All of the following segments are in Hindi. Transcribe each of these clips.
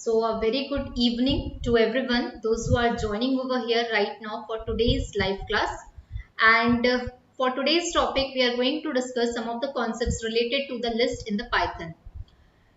So a very good evening to everyone, those who are joining over here right now for today's live class. And for today's topic, we are going to discuss some of the concepts related to the list in the Python.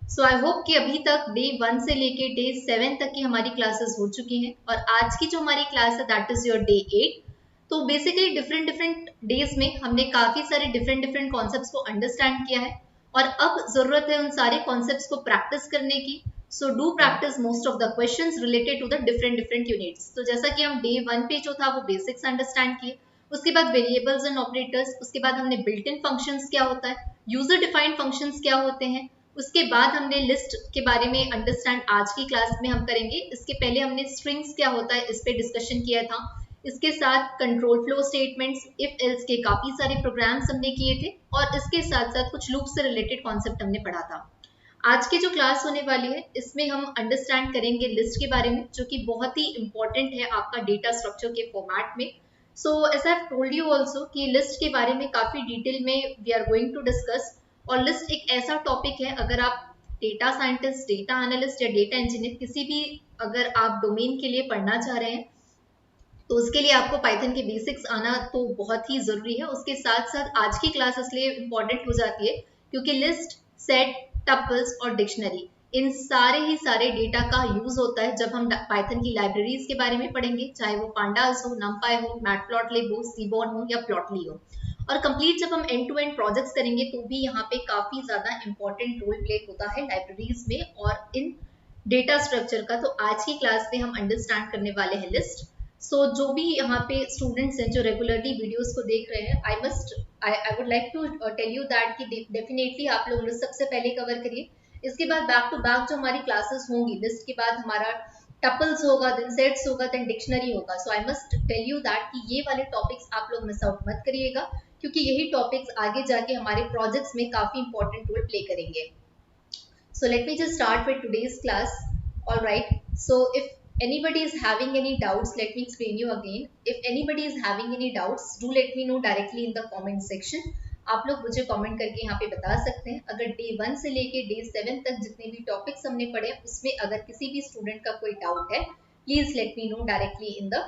So I hope कि अभी तक डे 1 से लेके डे 7 तक की हमारी क्लासेस हो चुकी हैं और आज की जो हमारी क्लास है दैट इज योर डे 8। तो बेसिकली डिफरेंट डिफरेंट डेज में हमने काफी सारे डिफरेंट कॉन्सेप्ट्स को अंडरस्टैंड किया है और अब जरूरत है उन सारे कॉन्सेप्ट्स को प्रैक्टिस करने की। So do practice most of the questions related to the different units. तो जैसा कि हम डे 1 पे जो था वो बेसिक्स अंडरस्टैंड किए, उसके बाद वेरिएबल्स एंड ऑपरेटर्स, उसके बाद हमने बिल्ट इन फंक्शंस क्या होता है, यूजर डिफाइंड फंक्शंस क्या होते हैं, उसके बाद हमने लिस्ट के बारे में अंडरस्टैंड आज की क्लास में हम करेंगे। इसके पहले हमने स्ट्रिंग्स क्या होता है इस पे डिस्कशन किया था। इसके साथ control flow statements, if else के काफी सारे प्रोग्राम्स हमने किए थे और इसके साथ साथ कुछ लूप से रिलेटेड कॉन्सेप्ट हमने पढ़ा था। आज की जो क्लास होने वाली है इसमें हम अंडरस्टैंड करेंगे लिस्ट के बारे में, जो कि बहुत ही इंपॉर्टेंट है आपका डेटा स्ट्रक्चर के फॉर्मेट में। So as I told you also कि लिस्ट के बारे में काफी डिटेल में we are going to discuss. और लिस्ट एक ऐसा टॉपिक है, अगर आप डेटा साइंटिस्ट, डेटा एनालिस्ट या डेटा इंजीनियर किसी भी अगर आप डोमेन के लिए पढ़ना चाह रहे हैं तो उसके लिए आपको पाइथन के बेसिक्स आना तो बहुत ही जरूरी है। उसके साथ साथ आज की क्लास इसलिए इंपॉर्टेंट हो जाती है क्योंकि लिस्ट, सेट, टपल्स और डिक्शनरी, इन सारे डेटा का यूज होता है जब हम पाइथन की लाइब्रेरीज के बारे में पढ़ेंगे, चाहे वो पांडास हो, नमपाई हो, मैटप्लॉटलिब हो, सीबॉर्न हो या प्लॉटली हो। और कंप्लीट जब हम एंड टू एंड प्रोजेक्ट्स करेंगे तो भी यहाँ पे काफी ज्यादा इंपॉर्टेंट रोल प्ले होता है लाइब्रेरीज में और इन डेटा स्ट्रक्चर का। तो आज की क्लास में हम अंडरस्टैंड करने वाले हैं लिस्ट। सो जो भी यहाँ पे स्टूडेंट्स हैं जो रेगुलरली वीडियोस को देख रहे हैं, I would like to tell you that कि डेफिनेटली आप लोग लिस्ट सबसे पहले कवर करिए। इसके बाद बैक टू बैक जो हमारी क्लासेस होंगी, लिस्ट के बाद हमारा टपल्स होगा, देन सेट्स होगा, देन डिक्शनरी होगा। So I must tell you that कि ये वाले टॉपिक्स आप लोग मिस आउट मत करिएगा क्योंकि यही टॉपिक्स आगे जाके हमारे प्रोजेक्ट्स में काफी इंपॉर्टेंट रोल प्ले करेंगे। So let me just start with today's class. All right. So if anybody is having any doubts, let me explain you again. If anybody is having any doubts, do let me know directly in the comment section. आप लोग मुझे कमेंट करके यहाँ पे बता सकते हैं। अगर डे 1 से लेके डे 7 तक जितने भी टॉपिक्स हमने पढ़े उसमें अगर किसी भी स्टूडेंट का कोई डाउट है, please let me no directly in the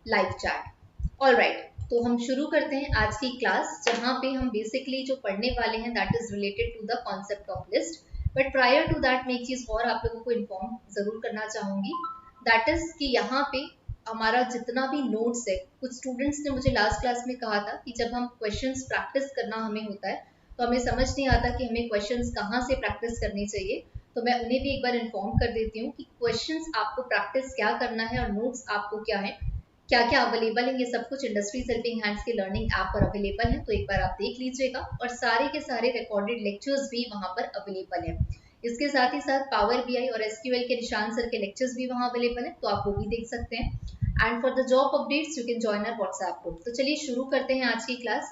live chat. All right, तो हम शुरू करते हैं आज की क्लास, जहाँ पे हम बेसिकली जो पढ़ने वाले हैं that is related to the concept of list. But prior to that मैं एक चीज और आप लोगों को इन्फॉर्म जरूर करना चाहूंगी, दैट इज कि यहाँ पे हमारा जितना भी नोट्स है, कुछ स्टूडेंट्स ने मुझे लास्ट क्लास में कहा था कि जब हम क्वेश्चंस प्रैक्टिस करना हमें होता है तो हमें समझ नहीं आता कि हमें क्वेश्चंस कहाँ से प्रैक्टिस करनी चाहिए। तो मैं उन्हें भी एक बार इन्फॉर्म कर देती हूँ कि क्वेश्चंस आपको प्रैक्टिस क्या करना है और नोट्स आपको क्या है, क्या क्या अवेलेबल है, ये सब कुछ इंडस्ट्रीज हेल्पिंग हैंड्स के लर्निंग ऐप पर अवेलेबल है। तो एक बार आप देख लीजिएगा और सारे के सारे रिकॉर्डेड लेक्चर्स भी वहां पर अवेलेबल है। इसके साथ ही साथ पावर बीआई और एसक्यूएल के निशान सर के लेक्चर्स भी वहां अवेलेबल है, तो आप वो भी देख सकते हैं। And for the job updates you can join our WhatsApp group. तो चलिए शुरू करते हैं आज की क्लास,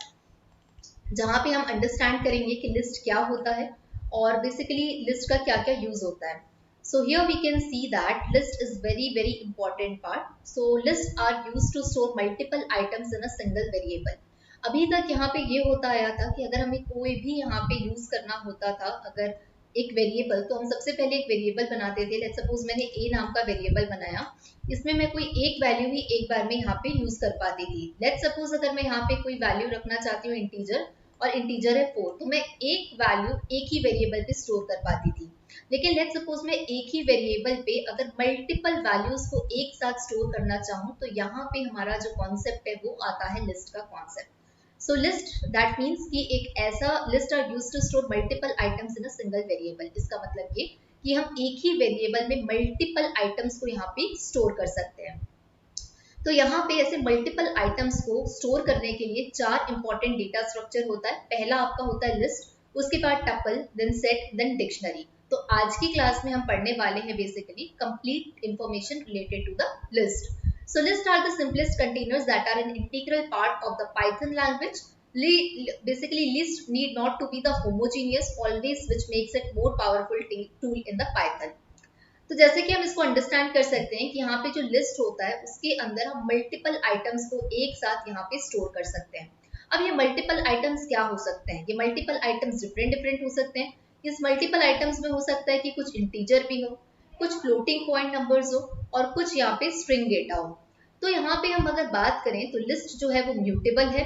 जहाँ पे हम अंडरस्टैंड करेंगे कि लिस्ट क्या होता है और बेसिकली लिस्ट का क्या क्या यूज होता है। So here we can see that list is very important part. So lists are used to store multiple items in a single variable. अभी तक यहाँ पे ये होता आया था कि अगर हमें कोई भी यहाँ पे यूज करना होता था अगर एक वेरिएबल, तो हम सबसे पहले एक वेरिएबल बनाते थे। लेट्स सपोज मैंने a नाम का वेरिएबल बनाया, इसमें मैं कोई एक वैल्यू ही एक बार में यहाँ पे यूज कर पाती थी। लेट्स सपोज अगर मैं यहाँ पे कोई वैल्यू रखना चाहती हूँ इंटीजर, और इंटीजर है 4, तो मैं एक वैल्यू एक ही वेरिएबल पे स्टोर कर पाती थी। लेकिन लेट्स सपोज मैं एक ही वेरिएबल पे अगर मल्टीपल वैल्यूज को एक साथ स्टोर करना चाहूँ तो यहाँ पे हमारा जो कॉन्सेप्ट है वो आता है लिस्ट का concept. So list that means कि एक ऐसा list are used to store multiple items in a single variable. इसका मतलब ये कि हम एक ही वेरिएबल में मल्टीपल आइटम्स को यहाँ पे स्टोर कर सकते हैं। तो यहाँ पे ऐसे मल्टीपल आइटम्स को स्टोर करने के लिए 4 इंपॉर्टेंट डेटा स्ट्रक्चर होता है। पहला आपका होता है लिस्ट, उसके बाद tuple, then set, then dictionary. तो आज की क्लास में हम पढ़ने वाले हैं basically complete information related to the list. So list are the simplest containers that are an integral part of the Python language. Basically list need not to be the homogeneous always, which makes it more powerful tool in the Python. तो जैसे कि हम इसको अंडरस्टैंड कर सकते हैं कि यहाँ पे जो लिस्ट होता है उसके अंदर हम मल्टीपल आइटम्स को एक साथ यहाँ पे स्टोर कर सकते हैं। अब ये मल्टीपल आइटम्स क्या हो सकते हैं? ये मल्टीपल आइटम्स डिफरेंट हो सकते हैं। इस मल्टीपल आइटम्स में हो सकता है कि कुछ इंटीजर भी हो, कुछ फ्लोटिंग पॉइंट नंबर्स हो और कुछ यहाँ पे स्ट्रिंग डेटा हो। तो यहाँ पे हम अगर बात करें तो लिस्ट जो है वो म्यूटेबल है,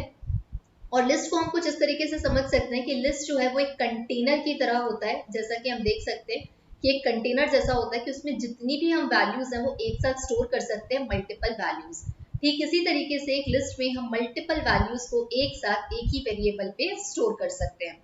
और लिस्ट को हम कुछ इस तरीके से समझ सकते हैं कि लिस्ट जो है वो एक कंटेनर की तरह होता है। जैसा कि हम देख सकते हैं कि एक कंटेनर जैसा होता है कि उसमें जितनी भी हम वैल्यूज हैं वो एक साथ स्टोर कर सकते हैं, मल्टीपल वैल्यूज। ठीक इसी तरीके से एक लिस्ट में हम मल्टीपल वैल्यूज को एक साथ एक ही वेरिएबल पे स्टोर कर सकते हैं।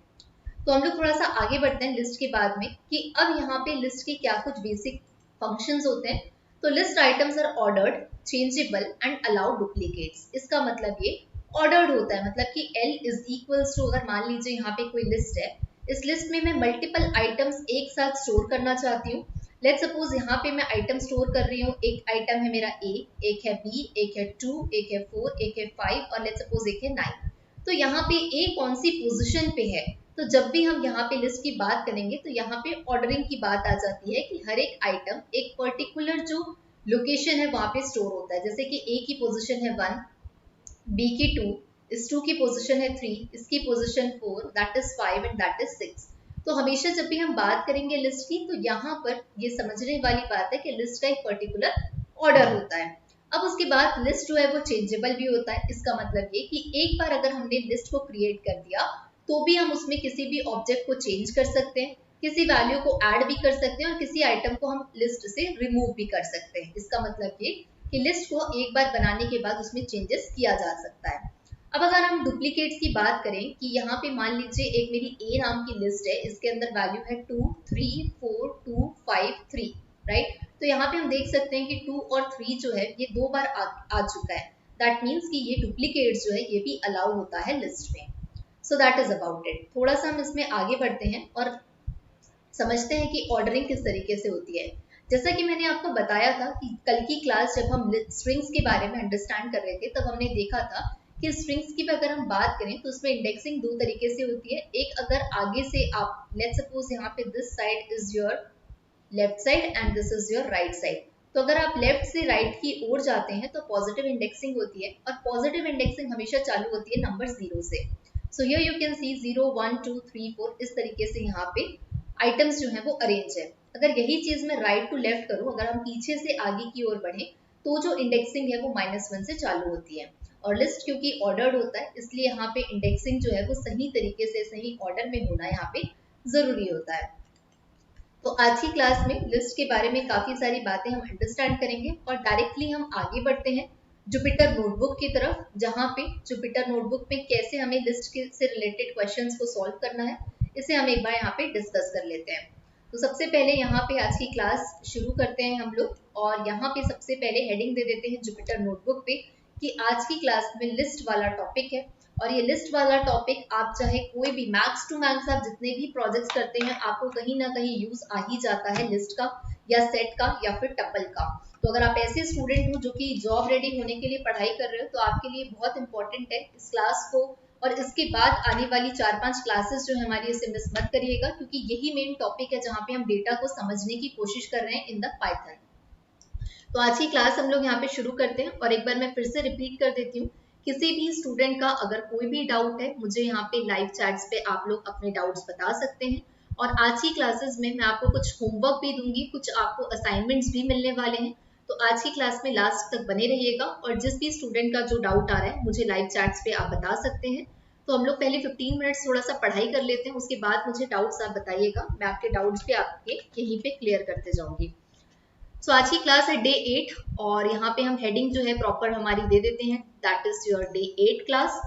तो हम लोग थोड़ा सा आगे बढ़ते हैं लिस्ट के बाद में कि अब यहाँ पे लिस्ट के क्या कुछ बेसिक फंक्शंस होते हैं। तो list items are ordered, changeable and allow duplicates. इसका मतलब ये ऑर्डर्ड होता है, मतलब कि L इज इक्वल्स टू, अगर मान लीजिए यहाँ पे कोई लिस्ट है, इस लिस्ट में मैं मल्टीपल आइटम्स एक साथ स्टोर करना चाहती हूँ। लेट सपोज यहाँ पे मैं आइटम स्टोर कर रही हूँ, एक आइटम है मेरा A, एक है B, एक है 2, एक है 4, एक है 5 और लेट सपोज एक है 9। तो यहाँ पे A कौन सी पोजिशन पे है, तो जब भी हम यहाँ पे लिस्ट की बात करेंगे तो यहाँ पे ऑर्डरिंग की बात आ जाती है कि हर एक आइटम एक पर्टिकुलर जो लोकेशन है वहां पे स्टोर होता है। जैसे कि A की पोजीशन है 1, B की 2, इस 2 की पोजीशन है 3, इसकी position 4, that is 5 and that is 6। तो हमेशा जब भी हम बात करेंगे लिस्ट की तो यहाँ पर ये समझने वाली बात है कि लिस्ट का एक पर्टिकुलर ऑर्डर होता है। अब उसके बाद लिस्ट जो है वो चेंजेबल भी होता है। इसका मतलब ये कि एक बार अगर हमने लिस्ट को क्रिएट कर दिया तो भी हम उसमें किसी भी ऑब्जेक्ट को चेंज कर सकते हैं, किसी वैल्यू को ऐड भी कर सकते हैं और किसी आइटम को हम लिस्ट से रिमूव भी कर सकते हैं। इसका मतलब ये कि लिस्ट को एक बार बनाने के बाद उसमें चेंजेस किया जा सकता है। अब अगर हम डुप्लीकेट्स की बात करें कि यहाँ पे मान लीजिए एक मेरी A नाम की लिस्ट है, इसके अंदर वैल्यू है 2, 3, 4, 2, 5, 3, राइट। तो यहाँ पे हम देख सकते हैं कि 2 और 3 जो है ये 2 बार आ चुका है। दैट मीन्स कि ये डुप्लीकेट्स जो है ये भी अलाउ होता है लिस्ट में। So that is about it. थोड़ा सा हम इसमें आगे बढ़ते हैं और समझते हैं कि ऑर्डरिंग किस तरीके से होती है। जैसा कि मैंने आपको बताया था कि कल की क्लास जब हम स्ट्रिंग्स के बारे में अंडरस्टैंड कर रहे थे तब हमने देखा था कि स्ट्रिंग्स की अगर हम बात करें तो उसमें इंडेक्सिंग दो तरीके से होती है। एक, अगर आगे से आप लेट्स सपोज यहाँ पे this side is your left side and this is your right side, तो अगर आप लेफ्ट से राइट की ओर जाते हैं तो पॉजिटिव इंडेक्सिंग होती है और पॉजिटिव इंडेक्सिंग हमेशा चालू होती है नंबर 0 से। So here you can see 0, 1, 2, 3, 4 इस तरीके से यहाँ पे आइटम्स जो है वो अरेंज है। अगर यही चीज मैं राइट टू लेफ्ट करूं, अगर हम पीछे से आगे की ओर बढ़े तो जो इंडेक्सिंग है वो -1 से चालू होती है। और लिस्ट क्योंकि ऑर्डर्ड होता है इसलिए यहाँ पे इंडेक्सिंग जो है वो सही तरीके से सही ऑर्डर में होना यहाँ पे जरूरी होता है। तो आज की क्लास में लिस्ट के बारे में काफी सारी बातें हम अंडरस्टैंड करेंगे और डायरेक्टली हम आगे बढ़ते हैं जुपिटर नोटबुक की तरफ, जहाँ पे जुपिटर नोटबुक में कैसे हमें लिस्ट से रिलेटेड क्वेश्चंस को सॉल्व करना है इसे हम एक बार यहाँ पे डिस्कस कर लेते हैं। तो सबसे पहले यहाँ पे आज की क्लास शुरू करते हैं हम लोग, और यहाँ पे सबसे पहले हेडिंग दे देते हैं जुपिटर नोटबुक पे कि आज की क्लास में लिस्ट वाला टॉपिक है। और ये लिस्ट वाला टॉपिक आप चाहे कोई भी मैक्स टू मैक्स आप जितने भी प्रोजेक्ट्स करते हैं आपको कहीं ना कहीं यूज आ ही जाता है लिस्ट का या सेट का या फिर टपल का। तो अगर आप ऐसे स्टूडेंट हो जो कि जॉब रेडी होने के लिए पढ़ाई कर रहे हो तो आपके लिए बहुत इंपॉर्टेंट है इस क्लास को, और इसके बाद आने वाली 4-5 क्लासेस जो है हमारी इसे मिस मत करिएगा, क्योंकि यही मेन टॉपिक है जहाँ पे हम डेटा को समझने की कोशिश कर रहे हैं इन द पाइथन। तो आज की क्लास हम लोग यहाँ पे शुरू करते हैं और एक बार मैं फिर से रिपीट कर देती हूँ, किसी भी स्टूडेंट का अगर कोई भी डाउट है मुझे यहाँ पे लाइव चैट्स पे आप लोग अपने डाउट्स बता सकते हैं। और आज की क्लासेस में मैं आपको कुछ होमवर्क भी दूंगी, कुछ आपको असाइनमेंट्स भी मिलने वाले हैं। तो आज की क्लास में लास्ट तक बने रहिएगा और जिस भी स्टूडेंट का जो डाउट आ रहा है मुझे लाइव चैट्स पे आप बता सकते हैं। तो हम लोग पहले 15 मिनट्स थोड़ा सा पढ़ाई कर लेते हैं, उसके बाद मुझे डाउट्स आप बताइएगा, मैं आपके डाउट्स भी आपके यहीं पे क्लियर करते जाऊंगी। सो आज की क्लास है डे 8 और यहाँ पे हम हेडिंग जो है प्रॉपर हमारी दे देते हैं, that is your day 8 class.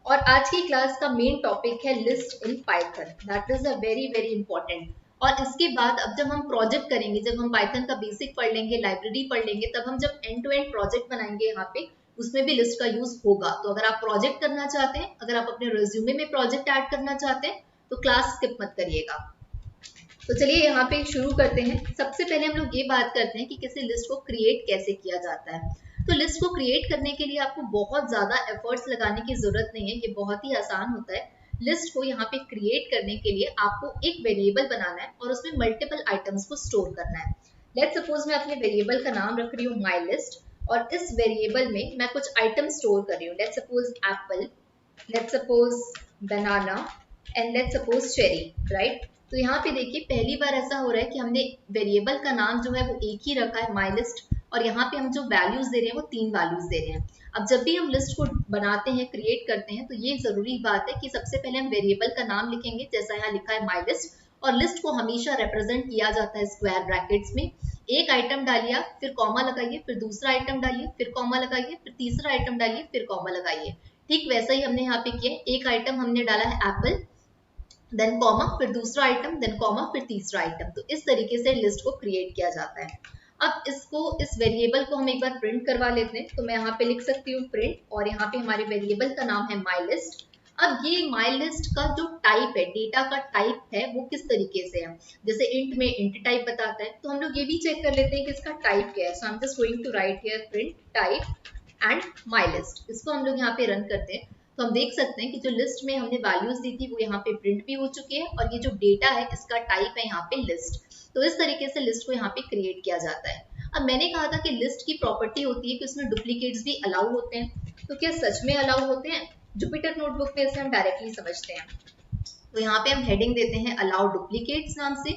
और आज की क्लास का मेन टॉपिक है list in Python, that is a very very important. और इसके बाद अब जब हम प्रोजेक्ट करेंगे, जब हम पाइथन का बेसिक पढ़ लेंगे, लाइब्रेरी पढ़ लेंगे, तब हम जब एंड टू एंड प्रोजेक्ट बनाएंगे यहाँ पे उसमें भी लिस्ट का यूज होगा। तो अगर आप प्रोजेक्ट करना चाहते हैं, अगर आप अपने रिज्यूमे में प्रोजेक्ट ऐड करना चाहते हैं तो क्लास स्किप मत करिएगा। तो चलिए यहाँ पे शुरू करते हैं। सबसे पहले हम लोग ये बात करते हैं कि किसी लिस्ट को क्रिएट कैसे किया जाता है। तो लिस्ट को क्रिएट करने के लिए आपको बहुत ज्यादा एफर्ट्स लगाने की जरूरत नहीं है, ये बहुत ही आसान होता है। लिस्ट को यहाँ पे क्रिएट करने के लिए आपको एक वेरिएबल बनाना है और उसमें मल्टीपल आइटम्स को स्टोर करना है। लेट्स सपोज मैं अपने वेरिएबल का नाम रख रही हूँ माई लिस्ट, और इस वेरिएबल में मैं कुछ आइटम स्टोर कर रही हूँ। Let's suppose Apple, let's suppose banana and let's suppose cherry, right. तो यहाँ पे देखिए पहली बार ऐसा हो रहा है कि हमने वेरिएबल का नाम जो है वो एक ही रखा है माई लिस्ट, और यहाँ पे हम जो वैल्यूज दे रहे हैं वो 3 वैल्यूज दे रहे हैं। अब जब भी हम लिस्ट को बनाते हैं, क्रिएट करते हैं, तो ये जरूरी बात है कि सबसे पहले हम वेरिएबल का नाम लिखेंगे, जैसा यहाँ लिखा है माई लिस्ट, और लिस्ट को हमेशा रिप्रेजेंट किया जाता है स्क्वायर ब्रैकेट्स में। एक आइटम डालिए, फिर कॉमा लगाइए, फिर दूसरा आइटम डालिए, फिर कॉमा लगाइए, फिर तीसरा आइटम डालिए, फिर कॉमा लगाइए। ठीक वैसा ही हमने यहाँ पे किया, एक आइटम हमने डाला है एप्पल, देन कॉमा, फिर दूसरा आइटम, देन कॉमा, फिर तीसरा आइटम। तो इस तरीके से लिस्ट को क्रिएट किया जाता है। अब इस वेरिएबल को हम एक बार प्रिंट करवा लेते हैं। तो मैं यहाँ पे लिख सकती हूँ प्रिंट, और यहाँ पे हमारे वेरिएबल का नाम है माई लिस्ट। अब ये माई लिस्ट का जो टाइप है, डेटा का टाइप है, वो किस तरीके से है, जैसे इंट में इंट टाइप बताता है, तो हम लोग ये भी चेक कर लेते हैं कि इसका टाइप क्या है। So I am just going to write here print type and my list. इसको हम लोग यहाँ पे रन करते हैं, तो हम देख सकते हैं कि जो लिस्ट में हमने वैल्यूज दी थी वो यहाँ पे प्रिंट भी हो चुकी है, और ये जो डेटा है इसका टाइप है यहाँ पे लिस्ट। तो इस तरीके से लिस्ट को यहाँ पे क्रिएट किया जाता है। अब मैंने कहा था कि लिस्ट की प्रॉपर्टी होती है कि उसमें डुप्लीकेट्स भी अलाउ होते हैं, तो क्या सच में अलाउ होते हैं? जुपिटर नोटबुक में इसे हम डायरेक्टली समझते हैं। तो यहाँ पे हम हेडिंग देते हैं अलाउ डुप्लीकेट्स नाम से,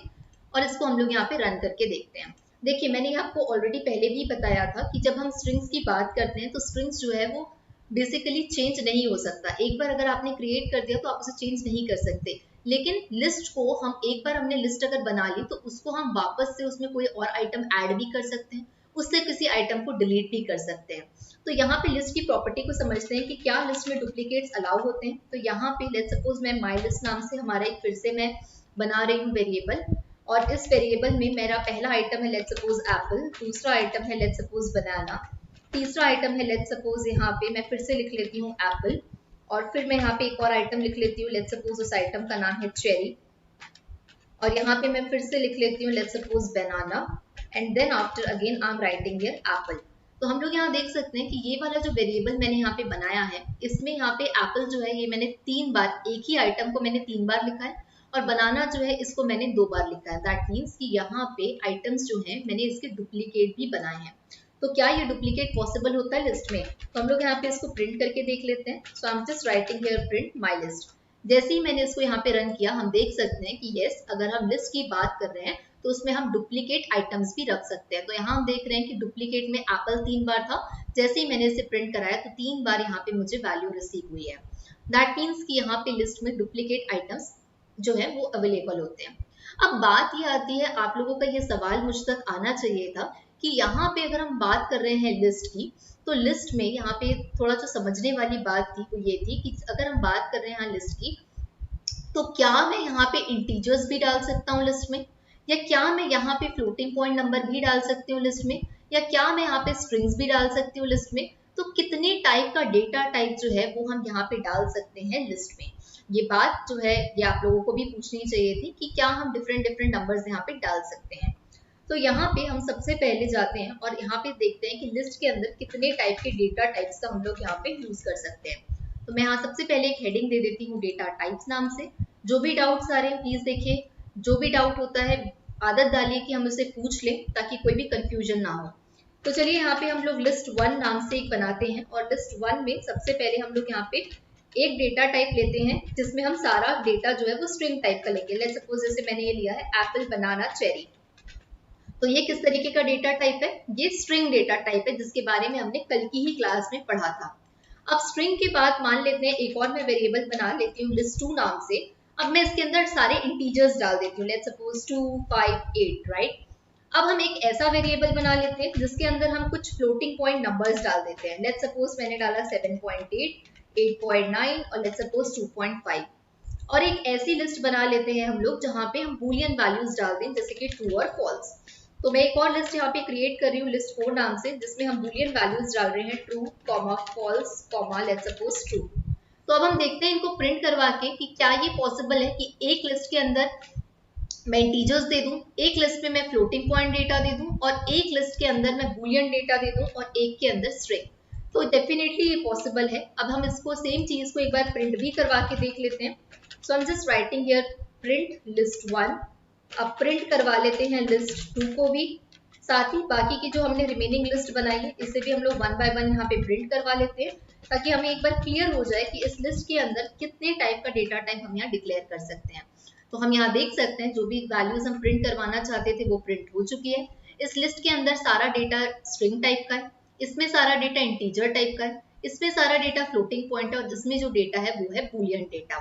और इसको हम लोग यहाँ पे रन करके देखते हैं। देखिए मैंने आपको ऑलरेडी पहले भी बताया था कि जब हम स्ट्रिंग्स की बात करते हैं तो स्ट्रिंग्स जो है वो बेसिकली चेंज नहीं हो सकता। एक बार अगर आपने क्रिएट कर दिया तो आप उसे चेंज नहीं कर सकते, लेकिन लिस्ट को हम एक बार हमने लिस्ट अगर बना ली तो उसको हम वापस से उसमें कोई और आइटम ऐड भी कर सकते हैं, उससे किसी आइटम को डिलीट भी कर सकते हैं। तो यहाँ पे लिस्ट की प्रॉपर्टी को समझते हैं कि क्या लिस्ट में डुप्लीकेट्स अलाउ होते हैं। तो यहाँ पे लेट्स सपोज मैं माई लिस्ट नाम से हमारा एक फिर से मैं बना रही हूँ वेरिएबल, और इस वेरिएबल में मेरा पहला आइटम है लेट्स सपोज एप्पल, दूसरा आइटम है लेट्स सपोज बनाना, तीसरा आइटम है लेट्स सपोज यहाँ पे मैं फिर से लिख लेती हूँ एप्पल, और फिर मैं यहाँ पे एक और आइटम लिख लेती हूँ, लेट्स सपोज उस आइटम का नाम है चेरी, और यहाँ पे मैं फिर से लिख लेती हूँ let's suppose banana, and then after again I am writing here apple. तो हम लोग यहाँ देख सकते हैं कि ये वाला जो वेरिएबल मैंने यहाँ पे बनाया है, इसमें यहाँ पे एप्पल जो है ये मैंने 3 बार, एक ही आइटम को मैंने 3 बार लिखा है, और बनाना जो है इसको मैंने 2 बार लिखा है। दैट मीन्स कि यहाँ पे आइटम्स जो हैं मैंने इसके डुप्लीकेट भी बनाए हैं। तो क्या ये डुप्लीकेट पॉसिबल होता है लिस्ट में? तो हम लोग यहाँ पे इसको प्रिंट करके देख लेते हैं। So I am just writing here print my list. जैसे ही मैंने इसको यहाँ पे रन किया, हम देख सकते हैं कि यस, अगर हम लिस्ट की बात कर रहे हैं तो उसमें हम डुप्लीकेट आइटम्स भी रख सकते हैं। तो यहाँ हम देख रहे हैं कि डुप्लीकेट में एप्पल 3 बार था, जैसे ही मैंने इसे प्रिंट कराया तो 3 बार यहाँ पे मुझे वैल्यू रिसीव हुई है। दैट मीन्स कि यहाँ पे लिस्ट में डुप्लीकेट आइटम्स जो है वो अवेलेबल होते हैं। अब बात ये आती है, आप लोगों का ये सवाल मुझ तक आना चाहिए था कि यहाँ पे अगर हम बात कर रहे हैं लिस्ट की, तो लिस्ट में यहाँ पे थोड़ा जो समझने वाली बात थी वो ये थी कि अगर हम बात कर रहे हैं लिस्ट की, तो क्या मैं यहाँ पे इंटीजर्स भी डाल सकता हूँ लिस्ट में, या क्या मैं यहाँ पे फ्लोटिंग पॉइंट नंबर भी डाल सकती हूँ लिस्ट में, या क्या मैं यहाँ पे स्ट्रिंग्स भी डाल सकती हूँ लिस्ट में। तो कितने टाइप का डेटा टाइप जो है वो हम यहाँ पे डाल सकते हैं लिस्ट में। ये बात जो है ये आप लोगों को भी पूछनी चाहिए थी कि क्या हम डिफरेंट नंबर्स यहाँ पे डाल सकते हैं। तो यहाँ पे हम सबसे पहले जाते हैं और यहाँ पे देखते हैं कि लिस्ट के अंदर कितने टाइप के डेटा टाइप्स का हम लोग यहाँ पे यूज कर सकते हैं। तो मैं यहाँ सबसे पहले एक हेडिंग दे देती हूँ डेटा टाइप्स नाम से। जो भी डाउट्स आ रहे हैं प्लीज देखिए, जो भी डाउट होता है आदत डालिए कि हम उसे पूछ लें ताकि कोई भी कंफ्यूजन ना हो। तो चलिए यहाँ पे हम लोग लिस्ट 1 नाम से एक बनाते हैं, और लिस्ट 1 में सबसे पहले हम लोग यहाँ पे एक डेटा टाइप लेते हैं जिसमें हम सारा डेटा जो है वो स्ट्रिंग टाइप का लेंगे। लेट्स सपोज जैसे मैंने ये लिया है एप्पल बनाना चेरी, तो ये किस तरीके का डेटा टाइप है? ये स्ट्रिंग डेटा टाइप है जिसके बारे में हमने कल की ही क्लास में पढ़ा था। अब स्ट्रिंग के बाद मान लेते हैं एक और मैं वेरिएबल बना लेती हूँ लिस्ट 2 नाम से। अब मैं इसके अंदर सारे इंटीजर्स डाल देती हूँ, लेट्स सपोज 2, 5, 8, राइट। अब हम एक ऐसा वेरिएबल बना लेते हैं जिसके अंदर हम कुछ फ्लोटिंग पॉइंट नंबर्स डाल देते हैं। लेट्स सपोज मैंने डाला 7.8, 8.9 और लेट्स सपोज 2.5। और एक ऐसी लिस्ट बना लेते हैं हम लोग जहां पे हम बूलियन वैल्यूज डाल दें जैसे कि ट्रू और फॉल्स। तो मैं एक और लिस्ट यहाँ पे क्रिएट कर रही हूँ लिस्ट 4 नाम से, जिसमें हम बूलियन वैल्यूज डाल रहे हैं true, false, let's suppose true. तो अब हम देखते हैं इनको प्रिंट करवा के कि क्या ये पॉसिबल है कि एक लिस्ट के अंदर मैं इंटीजर्स दे दूं, एक लिस्ट में मैं फ्लोटिंग पॉइंट डेटा दे दूं, और एक लिस्ट के अंदर मैं बूलियन डेटा दे दूं और एक के अंदर स्ट्रिंग। तो डेफिनेटली ये पॉसिबल है। अब हम इसको सेम चीज को एक बार प्रिंट भी करवा के देख लेते हैं। So I am just writing here print list 1। अब प्रिंट करवा लेते हैं लिस्ट 2 को भी, साथ ही बाकी की जो हमने रिमेनिंग लिस्ट बनाई है इसे भी हम लोग 1 बाय 1 यहाँ पे प्रिंट करवा लेते हैं, ताकि हमें एक बार क्लियर हो जाए कि इस लिस्ट के अंदर कितने टाइप का डेटा टाइप हम यहाँ डिक्लेयर कर सकते हैं। तो हम यहाँ देख सकते हैं जो भी वैल्यूज हम प्रिंट करवाना चाहते थे वो प्रिंट हो चुकी है। इस लिस्ट के अंदर सारा डेटा स्ट्रिंग टाइप का है, इसमें सारा डेटा इंटीजर टाइप का है, इसमें सारा डेटा फ्लोटिंग पॉइंट है और इसमें जो डेटा है वो है बूलियन डेटा।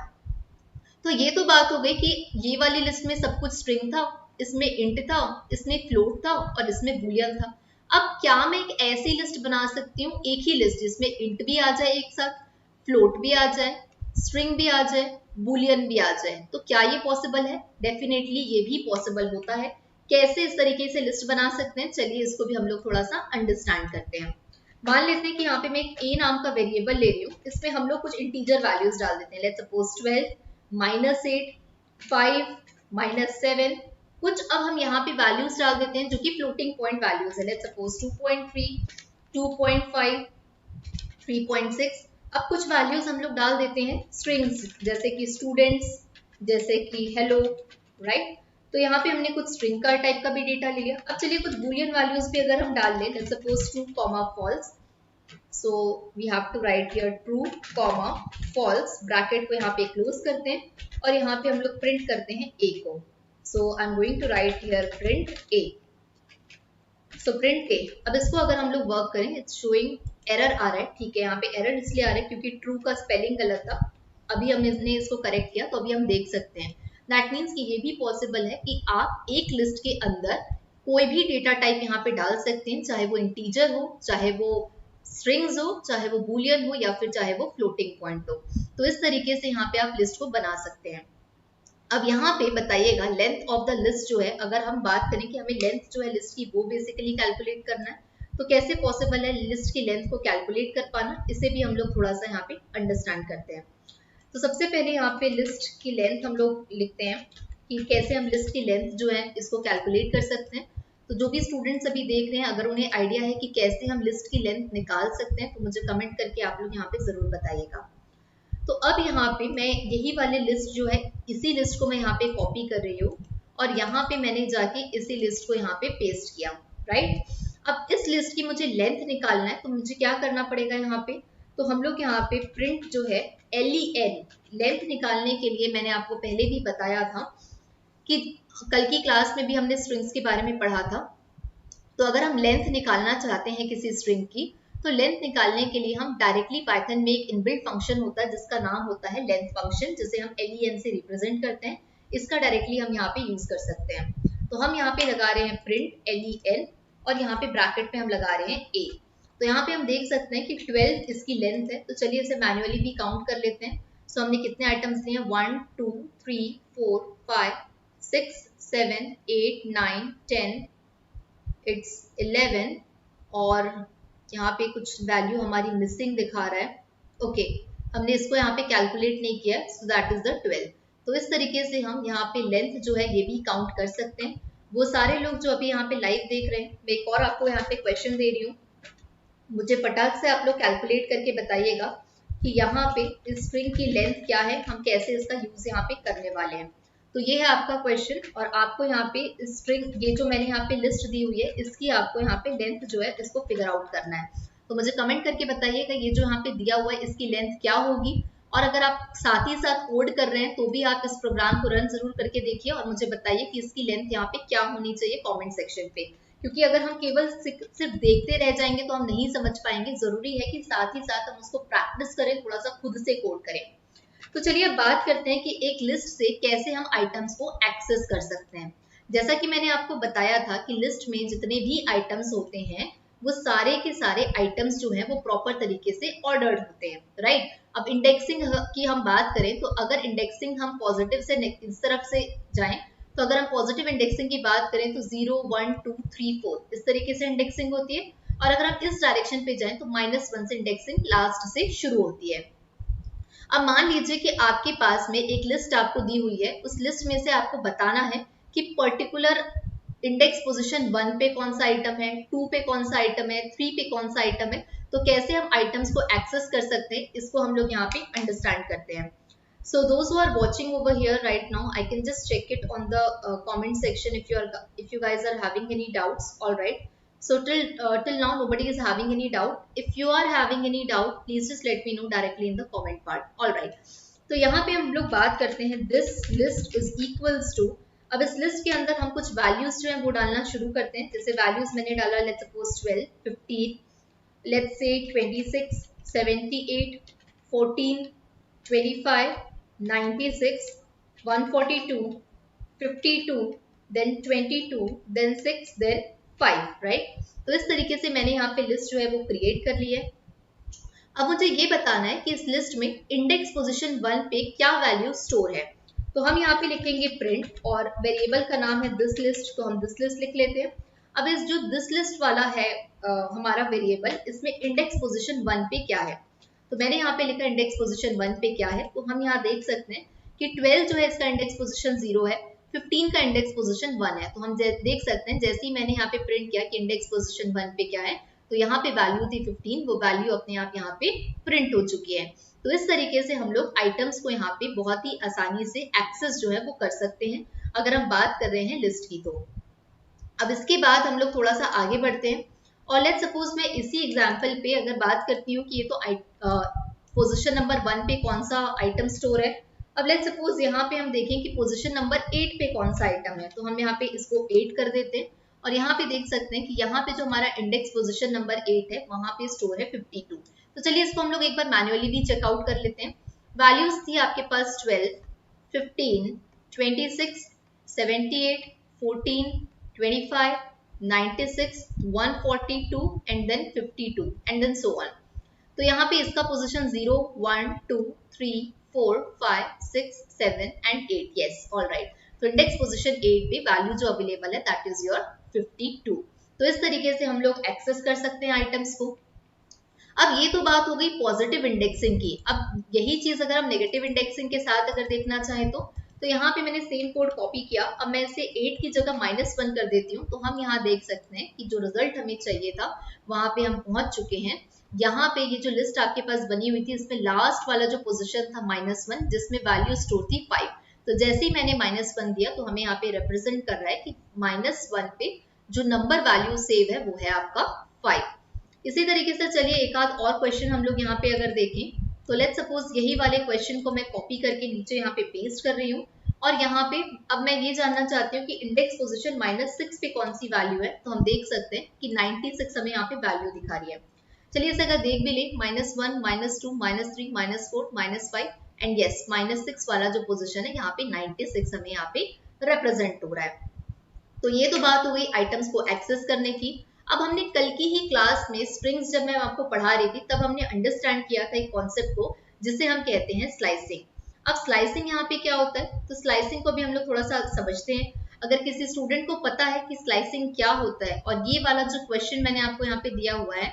तो ये तो बात हो गई कि ये वाली लिस्ट में सब कुछ स्ट्रिंग था, इसमें इंट था, इसमें फ्लोट था और इसमें बूलियन था। अब क्या मैं एक ऐसी लिस्ट बना सकती हूँ, एक ही लिस्ट जिसमें इंट भी आ जाए एक साथ, फ्लोट भी आ जाए, स्ट्रिंग भी आ जाए, बूलियन भी आ जाए? तो क्या ये पॉसिबल है? डेफिनेटली ये भी पॉसिबल होता है। कैसे इस तरीके से लिस्ट बना सकते हैं, चलिए इसको भी हम लोग थोड़ा सा अंडरस्टैंड करते हैं। मान लेते हैं कि यहाँ पे मैं एक a नाम का वेरिएबल ले रही हूँ, इसमें हम लोग कुछ इंटीजर वैल्यूज डाल देते हैं। लेट्स सपोज 12, -8, 5, -7, कुछ अब हम यहाँ पे वैल्यूज डाल देते हैं जो कि फ्लोटिंग पॉइंट वैल्यूज है। Let's suppose 2.3, 2.5, 3.6। अब कुछ वैल्यूज हम लोग डाल देते हैं स्ट्रिंग्स, जैसे कि स्टूडेंट्स, जैसे कि हेलो, राइट। तो यहाँ पे हमने कुछ स्ट्रिंग का टाइप का भी डेटा ले लिया। अब चलिए कुछ बूलियन वैल्यूज भी अगर हम डाल लें, let's suppose true comma false. So we have to write here true comma false, bracket को यहाँ पे क्लोज करते हैं और यहाँ पे हम लोग प्रिंट करते हैं a को। So I am going to write here print a। So print a। अब इसको अगर हम लोग वर्क करें, इट्स शोइंग एरर आ रहा है, ठीक है। यहाँ पे एरर इसलिए आ रहा है क्योंकि ट्रू का स्पेलिंग गलत था। अभी हमने इसको करेक्ट किया तो अभी हम देख सकते हैं। दैट मीन्स कि ये भी पॉसिबल है कि आप एक लिस्ट के अंदर कोई भी डेटा टाइप यहाँ पे डाल सकते हैं, चाहे वो इंटीजर हो, चाहे वो स्ट्रिंग्स हो, चाहे वो बूलियन हो या फिर चाहे वो फ्लोटिंग पॉइंट हो। तो इस तरीके से यहाँ पे आप लिस्ट को बना सकते हैं। अब यहाँ पे बताइएगा लेंथ ऑफ द लिस्ट जो है, अगर हम बात करें कि हमें लेंथ जो है लिस्ट की वो बेसिकली कैलकुलेट करना है, तो कैसे पॉसिबल है लिस्ट की लेंथ को कैलकुलेट कर पाना, इसे भी हम लोग थोड़ा सा यहाँ पे अंडरस्टैंड करते हैं। तो सबसे पहले यहाँ पे लिस्ट की लेंथ हम लोग लिखते हैं कि कैसे हम लिस्ट की लेंथ जो है इसको कैलकुलेट कर सकते हैं। तो जो भी स्टूडेंट्स अभी देख रहे हैं, अगर उन्हें आइडिया है कि कैसे हम लिस्ट की लेंथ निकाल सकते हैं, तो मुझे कमेंट करके आप लोग यहाँ पे जरूर बताइएगा। तो अब यहाँ पे मैं यही वाली लिस्ट जो है, इसी लिस्ट को मैं यहाँ पे कॉपी कर रही हूँ और यहाँ पे मैंने जाके इसी लिस्ट को यहाँ पे पेस्ट किया, राइट। अब इस लिस्ट की मुझे लेंथ निकालना है, तो मुझे क्या करना पड़ेगा यहाँ पे, तो हम लोग यहाँ पे प्रिंट जो है len, लेंथ निकालने के लिए मैंने आपको पहले भी बताया था कि कल की क्लास में भी हमने स्ट्रिंग्स के बारे में पढ़ा था। तो अगर हम लेंथ निकालना चाहते हैं किसी स्ट्रिंग की, तो लेंथ निकालने के लिए हम डायरेक्टली पाइथन में एक इनबिल्ट फंक्शन होता है जिसका नाम होता है लेंथ फंक्शन, जिसे हम len से रिप्रेजेंट करते हैं। इसका डायरेक्टली हम यहाँ पे यूज कर सकते हैं। तो हम यहाँ पे लगा रहे हैं प्रिंट len और यहाँ पे ब्रैकेट में हम लगा रहे हैं a। तो यहाँ पे हम देख सकते हैं कि 12 इसकी लेंथ है। तो चलिए इसे मैन्युअली भी काउंट कर लेते हैं। सो हमने कितने आइटम्स लिए हैं, 1 2 3 4 5 6 7 8 9 10, इट्स 11 और यहाँ पे कुछ वैल्यू हमारी मिसिंग दिखा रहा है। ओके, हमने इसको यहाँ पे कैलकुलेट नहीं किया, सो दैट इज द 12। तो इस तरीके से हम यहाँ पे लेंथ जो है ये भी काउंट कर सकते हैं। वो सारे लोग जो अभी यहाँ पे लाइव देख रहे हैं, मैं एक और आपको यहाँ पे क्वेश्चन दे रही हूँ, मुझे फटाक से आप लोग कैलकुलेट करके बताइएगा कि यहाँ पे इस स्ट्रिंग की लेंथ क्या है, हम कैसे इसका यूज यहाँ पे करने वाले हैं। तो ये है आपका क्वेश्चन और आपको यहाँ पे स्ट्रिंग, ये जो मैंने यहाँ पे लिस्ट दी हुई है, इसकी आपको यहाँ पे लेंथ जो है इसको फिगर आउट करना है। तो मुझे कमेंट करके बताइएगा ये जो यहाँ पे दिया हुआ है इसकी लेंथ क्या होगी। और अगर आप साथ ही साथ कोड कर रहे हैं तो भी आप इस प्रोग्राम को रन जरूर करके देखिए और मुझे बताइए कि इसकी लेंथ यहाँ पे क्या होनी चाहिए कॉमेंट सेक्शन पे। क्योंकि अगर हम केवल सिर्फ देखते रह जाएंगे तो हम नहीं समझ पाएंगे। जरूरी है कि साथ ही साथ हम उसको प्रैक्टिस करें, थोड़ा सा खुद से कोड करें। तो चलिए अब बात करते हैं कि एक लिस्ट से कैसे हम आइटम्स को एक्सेस कर सकते हैं। जैसा कि मैंने आपको बताया था कि लिस्ट में जितने भी आइटम्स होते हैं वो सारे के सारे आइटम्स जो हैं वो प्रॉपर तरीके से ऑर्डर्ड होते हैं, राइट। अब इंडेक्सिंग की हम बात करें तो अगर इंडेक्सिंग हम पॉजिटिव से इस तरफ से जाएं, तो अगर हम पॉजिटिव इंडेक्सिंग की बात करें तो 0 1 2 3 4 इस तरीके से इंडेक्सिंग होती है। और अगर हम इस डायरेक्शन पे जाएं तो -1 से इंडेक्सिंग लास्ट से शुरू होती है। अब मान लीजिए कि आपके पास में एक लिस्ट आपको दी हुई है, उस लिस्ट में से आपको बताना है कि पर्टिकुलर इंडेक्स पोजीशन 1 पे कौन सा आइटम है, 2 पे कौन सा आइटम है, 3 पे कौन सा आइटम है। तो कैसे हम आइटम्स को एक्सेस कर सकते हैं, इसको हम लोग यहाँ पे अंडरस्टैंड करते हैं। So those who are watching over here right now, I can just check it on the comment section if you guys are having any doubts. All right. So till now nobody is having any doubt. If you are having any doubt, please just let me know directly in the comment part. All right. तो यहाँ पे हम लोग बात करते हैं this list is equals to, अब इस लिस्ट के अंदर हम कुछ वैल्यूज जो है वो डालना शुरू करते हैं। जैसे वैल्यूज मैंने डाला, let's suppose 12, 15, let's say 26, 78, 14, 25, 96, 142, 52, then 22, then 6, then 5, right. तो इस तरीके से मैंने यहाँ पे लिस्ट जो है वो क्रिएट कर ली है। अब मुझे ये बताना है कि इस लिस्ट में इंडेक्स पोजीशन 1 पे क्या वैल्यू स्टोर है। तो हम यहाँ पे लिखेंगे प्रिंट और वेरिएबल का नाम है दिस लिस्ट, तो हम दिस लिस्ट लिख लेते हैं। अब इस जो दिस लिस्ट वाला है हमारा वेरिएबल, इसमें इंडेक्स पोजीशन 1 पे क्या है। तो मैंने यहाँ पे लिखा इंडेक्स पोजीशन 1 पे क्या है। तो हम यहाँ देख सकते हैं कि 12 जो है इसका इंडेक्स पोजीशन 0 है, 15 का इंडेक्स पोजीशन 1 है। तो हम देख सकते हैं जैसे ही मैंने यहाँ पे प्रिंट किया कि इंडेक्स पोजीशन 1 पे क्या है, तो यहाँ पे वैल्यू थी 15, वो वैल्यू अपने आप यहाँ पे प्रिंट हो चुकी है। तो इस तरीके से हम लोग आइटम्स को यहाँ पे बहुत ही आसानी से एक्सेस जो है वो कर सकते हैं अगर हम बात कर रहे हैं लिस्ट की। तो अब इसके बाद हम लोग थोड़ा सा आगे बढ़ते हैं और लेट्स सपोज मैं इसी एग्जांपल पे अगर बात करती हूँ कि ये तो पोजीशन नंबर 1 पे कौन सा आइटम स्टोर है। अब लेट्स सपोज यहाँ पे हम देखें कि पोजीशन नंबर 8 पे कौन सा आइटम है, तो हम यहाँ पे इसको 8 कर देते हैं और यहाँ पे देख सकते हैं कि यहाँ पे जो हमारा इंडेक्स पोजीशन नंबर 8 है वहां पे स्टोर है 52। तो चलिए इसको हम लोग एक बार मैन्युअली भी चेकआउट कर लेते हैं। वैल्यूज थी आपके पास 12, 15, 26, 78, 14, 25, 96, 142 and then 52 and then so on. तो यहाँ पे इसका पोजीशन 0, 1, 2, 3, 4, 5, 6, 7 एंड 8, यस, ऑलराइट। तो इंडेक्स पोजीशन 8 पे वैल्यू जो अवेलेबल है दैट इज योर 52। तो इस तरीके से हम लोग एक्सेस कर सकते हैं आइटम्स को। अब ये तो बात हो गई पॉजिटिव इंडेक्सिंग की। अब यही चीज अगर हम नेगेटिव इंडेक्सिंग के साथ अगर देखना चाहें तो यहाँ पे मैंने सेम कोड कॉपी किया। अब मैं इसे 8 की जगह -1 कर देती हूँ। तो हम यहाँ देख सकते हैं कि जो रिजल्ट हमें चाहिए था वहां पे हम पहुंच चुके हैं। यहाँ पे ये जो लिस्ट आपके पास बनी हुई थी इसमें लास्ट वाला जो पोजीशन था -1 जिसमें वैल्यू स्टोर थी 5। तो जैसे ही मैंने -1 दिया तो हमें यहाँ पे रिप्रेजेंट कर रहा है कि -1 पे जो नंबर वैल्यू सेव है वो है आपका 5। इसी तरीके से चलिए एक आध और क्वेश्चन हम लोग यहाँ पे अगर देखें तो लेट्स सपोज यही वाले क्वेश्चन को मैं कॉपी करके नीचे यहाँ पे पेस्ट कर रही हूँ और यहाँ पे अब मैं ये जानना चाहती हूँ कि इंडेक्स पोजीशन -6 पे कौन सी वैल्यू है। तो हम देख सकते हैं कि 96 हमें यहाँ पे वैल्यू दिखा रही है। चलिए इसे अगर देख भी ले, -1, -2, -3, -4, -5 एंड यस -6 वाला जो पोजीशन है यहाँ पे 96 हमें यहाँ पे रिप्रेजेंट हो रहा है। तो ये तो बात हो गई आइटम्स को एक्सेस करने की। अब हमने कल की ही क्लास में स्ट्रिंग्स जब मैं आपको पढ़ा रही थी तब हमने अंडरस्टैंड किया था एक कॉन्सेप्ट को जिसे हम कहते हैं स्लाइसिंग। अब स्लाइसिंग यहाँ पे क्या होता है, तो स्लाइसिंग को भी हम लोग थोड़ा सा समझते हैं। अगर किसी स्टूडेंट को पता है कि स्लाइसिंग क्या होता है और ये वाला जो क्वेश्चन मैंने आपको यहाँ पे दिया हुआ है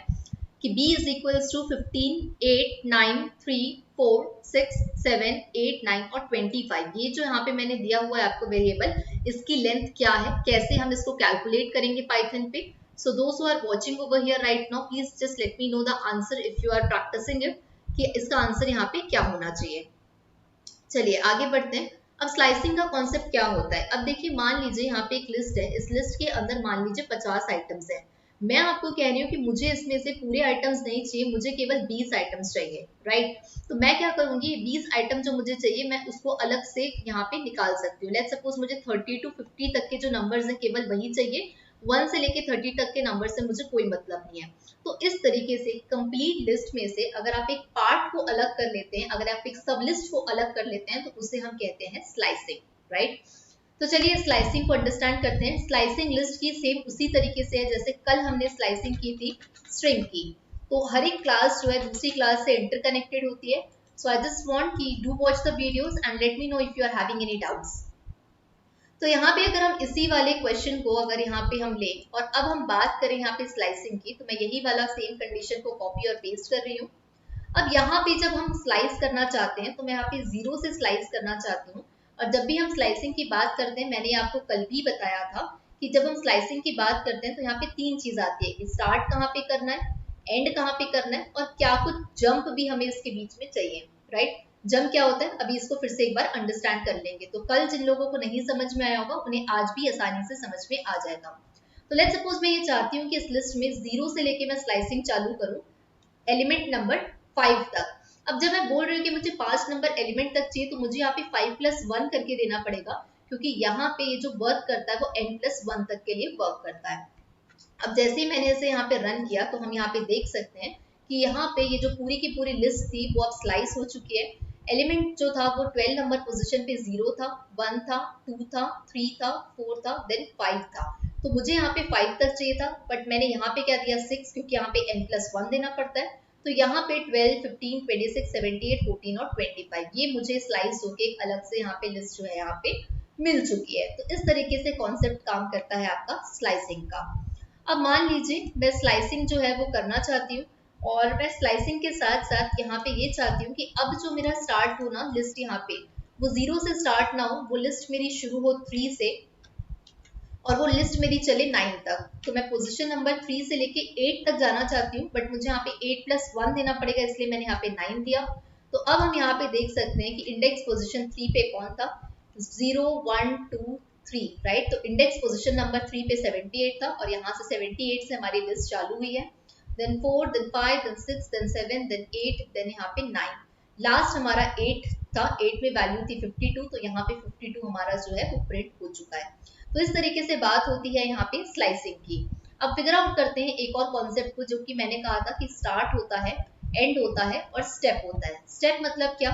कि b is equals to 15, 8, 9, 3, 4, 6, 7, 8, 9 और 25, ये जो यहाँ पे मैंने दिया हुआ है आपको वेरिएबल, इसकी लेंथ क्या है, कैसे हम इसको कैलकुलेट करेंगे पाइथन पे। सो दोस्त who are watching over here right now please just let me know the answer if you are practicing it, कि इसका आंसर यहाँ पे क्या होना चाहिए। चलिए आगे बढ़ते हैं। अब स्लाइसिंग का कॉन्सेप्ट क्या होता है। अब देखिए मान लीजिए यहाँ पे एक लिस्ट है, इस लिस्ट के अंदर मान लीजिए 50 आइटम्स है। मैं आपको कह रही हूँ कि मुझे इसमें से पूरे आइटम्स नहीं चाहिए, मुझे केवल 20 आइटम्स चाहिए, राइट। तो मैं क्या करूंगी, 20 आइटम जो मुझे चाहिए मैं उसको अलग से यहाँ पे निकाल सकती हूँ। लेट्स सपोज मुझे 30 to 50 तक के जो नंबर्स हैं केवल वही चाहिए, 1 से लेके 30 तक के नंबर से मुझे कोई मतलब नहीं है। तो इस तरीके से कंप्लीट लिस्ट में से अगर आप एक पार्ट को अलग कर लेते हैं, अगर आप एक सब लिस्ट को अलग कर लेते हैं तो उसे हम कहते हैं स्लाइसिंग, राइट। तो चलिए स्लाइसिंग को अंडरस्टैंड करते हैं। स्लाइसिंग लिस्ट की सेम उसी तरीके से है जैसे कल हमने स्लाइसिंग की थी स्ट्रिंग की। तो हर एक क्लास जो है दूसरी क्लास से इंटरकनेक्टेड होती है। सो आई जस्ट वांट कि do watch the videos and let me know if you are having any doubts. तो यहाँ पे अगर हम इसी वाले क्वेश्चन को अगर यहाँ पे हम लें और अब हम बात करें यहाँ पे स्लाइसिंग की, तो मैं यही वाला सेम कंडीशन को कॉपी और पेस्ट कर रही हूँ। अब यहाँ पे जब हम स्लाइस करना चाहते हैं तो मैं यहाँ पे 0 से स्लाइस करना चाहती हूँ। और जब भी हम स्लाइसिंग की बात करते हैं, मैंने आपको कल भी बताया था कि जब हम स्लाइसिंग की बात करते हैं तो यहाँ पे 3 चीज आती है कि स्टार्ट कहाँ पे करना है, एंड कहाँ पे करना है और क्या कुछ जंप भी हमें इसके बीच में चाहिए, राइट। जंप क्या होता है अभी इसको फिर से एक बार अंडरस्टैंड कर लेंगे। तो कल जिन लोगों को नहीं समझ में आया होगा उन्हें आज भी आसानी से समझ में आ जाएगा। तो लेट्स सपोज मैं ये चाहती हूँ कि इस लिस्ट में 0 से लेके मैं स्लाइसिंग चालू करूँ एलिमेंट नंबर 5 तक। अब जब मैं बोल रही हूँ कि मुझे 5 नंबर एलिमेंट तक चाहिए तो मुझे यहाँ पे 5+1 करके देना पड़ेगा, क्योंकि यहाँ पे ये जो वर्क करता है वो n+1 तक के लिए वर्क करता है। अब जैसे ही मैंने इसे यहाँ पे रन किया तो हम यहाँ पे देख सकते हैं कि यहाँ पे ये जो पूरी की पूरी लिस्ट थी वो अब स्लाइस हो चुकी है। एलिमेंट जो था वो 12 नंबर पोजीशन पे 0 था, 1 था, 2 था, 3 था, 4 था, देन 5 था। तो मुझे यहाँ पे 5 तक चाहिए था, बट मैंने यहाँ पे क्या दिया 6, क्योंकि यहाँ पे n+1 देना पड़ता है। तो यहाँ पे 12, 15, 26, 78, 14 और 25 ये मुझे स्लाइस होके एक अलग से यहाँ पे लिस्ट जो है यहाँ पे मिल चुकी है। तो इस तरीके से कॉन्सेप्ट काम करता है आपका स्लाइसिंग का। अब मान लीजिए मैं स्लाइसिंग जो है वो करना चाहती हूँ, और मैं स्लाइसिंग के साथ साथ यहाँ पे ये चाहती हूँ कि अब जो मेरा स्टार्ट हो ना लिस्ट, यहाँ पे वो 0 से स्टार्ट ना हो, वो लिस्ट मेरी शुरू हो 3 से और वो लिस्ट मेरी चले 9 तक। तो मैं पोजीशन नंबर 3 से लेके 8 तक जाना चाहती हूँ, बट मुझे यहाँ पे 8+1 देना पड़ेगा, इसलिए मैंने यहाँ पे 9 दिया। तो अब हम यहाँ पे देख सकते हैं कि इंडेक्स पोजीशन 3 पे कौन था, 0, 1, 2, 3, राइट। तो इंडेक्स पोजीशन नंबर 3 पे 78 था, और यहाँ से 78 से हमारी लिस्ट चालू हुई है। Then 4, then 5, then 6, then 7, then 8, then यहाँ पे 9। लास्ट हमारा 8 था, 8 में वैल्यू थी 52, तो यहाँ पे 52 हमारा जो है वो प्रिंट हो चुका है। तो इस तरीके से बात होती है यहाँ पे स्लाइसिंग की। अब फिगर आउट करते हैं एक और कॉन्सेप्ट को, जो कि मैंने कहा था कि स्टार्ट होता है, एंड होता है और स्टेप होता है। स्टेप मतलब क्या,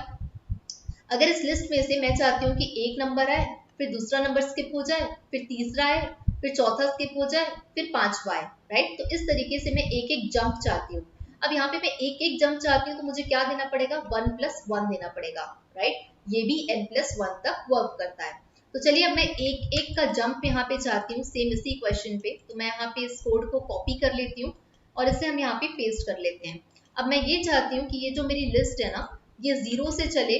अगर इस लिस्ट में से मैं चाहती हूँ कि एक नंबर आए, फिर दूसरा नंबर स्किप हो जाए, फिर तीसरा आए, फिर चौथा स्किप हो जाए, फिर पांचवा आए, राइट। तो इस तरीके से मैं एक एक जंप चाहती हूँ। अब यहाँ पे मैं एक एक जंप चाहती हूँ तो मुझे क्या देना पड़ेगा, 1+1 देना पड़ेगा, राइट। ये भी n+1 तक वर्क करता है। तो चलिए अब मैं एक एक का जंप यहाँ पे चाहती हूँ सेम इसी क्वेश्चन पे। तो मैं यहाँ पे इस कोड को कॉपी कर लेती हूँ और इसे हम यहाँ पे पेस्ट कर लेते हैं। अब मैं ये चाहती हूँ कि ये जो मेरी लिस्ट है ना, ये 0 से चले,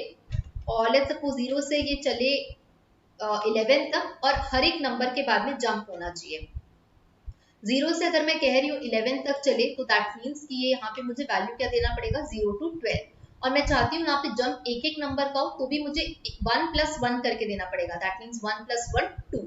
और लेट्स सपोज 0 से ये चले 11 तक, और हर एक नंबर के बाद में जंप होना चाहिए। 0 से अगर मैं कह रही हूँ 11 तक चले, तो दैट मीन्स कि ये यहाँ पे मुझे वैल्यू क्या देना पड़ेगा, 0 to 12। और मैं चाहती हूँ यहाँ पे जंप एक एक नंबर का हो, तो भी मुझे 1+1 करके देना पड़ेगा, दैट मीन्स 1+1 2।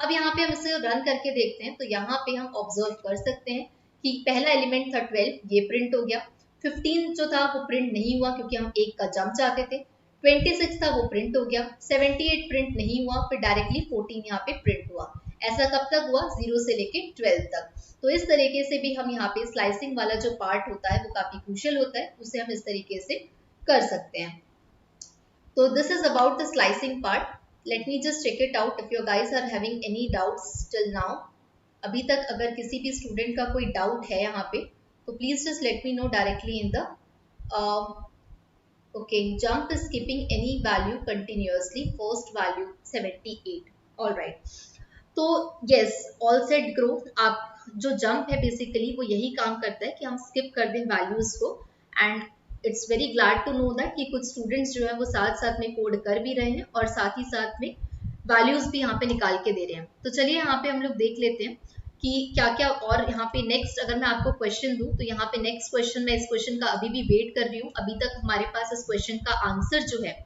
अब यहाँ पे हम इसे रन करके देखते हैं। तो यहाँ पे हम ऑब्जर्व कर सकते हैं कि पहला एलिमेंट था 12, ये प्रिंट हो गया। 15 जो था वो प्रिंट नहीं हुआ, क्योंकि हम एक का जंप चाहते थे। 26 था वो प्रिंट हो गया। 78 प्रिंट नहीं हुआ, फिर डायरेक्टली 14 यहाँ पे प्रिंट हुआ। ऐसा कब तक हुआ, 0 से लेके 12 तक। तो इस तरीके से भी हम यहाँ पे स्लाइसिंग वाला जो पार्ट होता है वो काफी क्रूशियल होता है, उसे हम इस तरीके से कर सकते हैं। तो this is about the slicing part. Let me just check it out if your guys are having any doubts till now. अभी तक अगर किसी भी स्टूडेंट का कोई डाउट है यहाँ पे, तो please just let me no directly in the okay, jump is skipping any value continuously, first value 78, all right। तो yes, all set grow, आप जो जंप है बेसिकली वो यही काम करता है कि हम स्किप कर दें वैल्यूज को। And it's very glad to know that कि कुछ स्टूडेंट्स जो है वो साथ साथ में कोड कर भी रहे हैं और साथ ही साथ में वैल्यूज भी यहाँ पे निकाल के दे रहे हैं। तो चलिए यहाँ पे हम लोग देख लेते हैं कि क्या क्या। और यहाँ पे नेक्स्ट अगर मैं आपको क्वेश्चन दूं, तो यहाँ पे नेक्स्ट क्वेश्चन, मैं इस क्वेश्चन का अभी भी वेट कर रही हूँ। अभी तक हमारे पास इस क्वेश्चन का आंसर जो है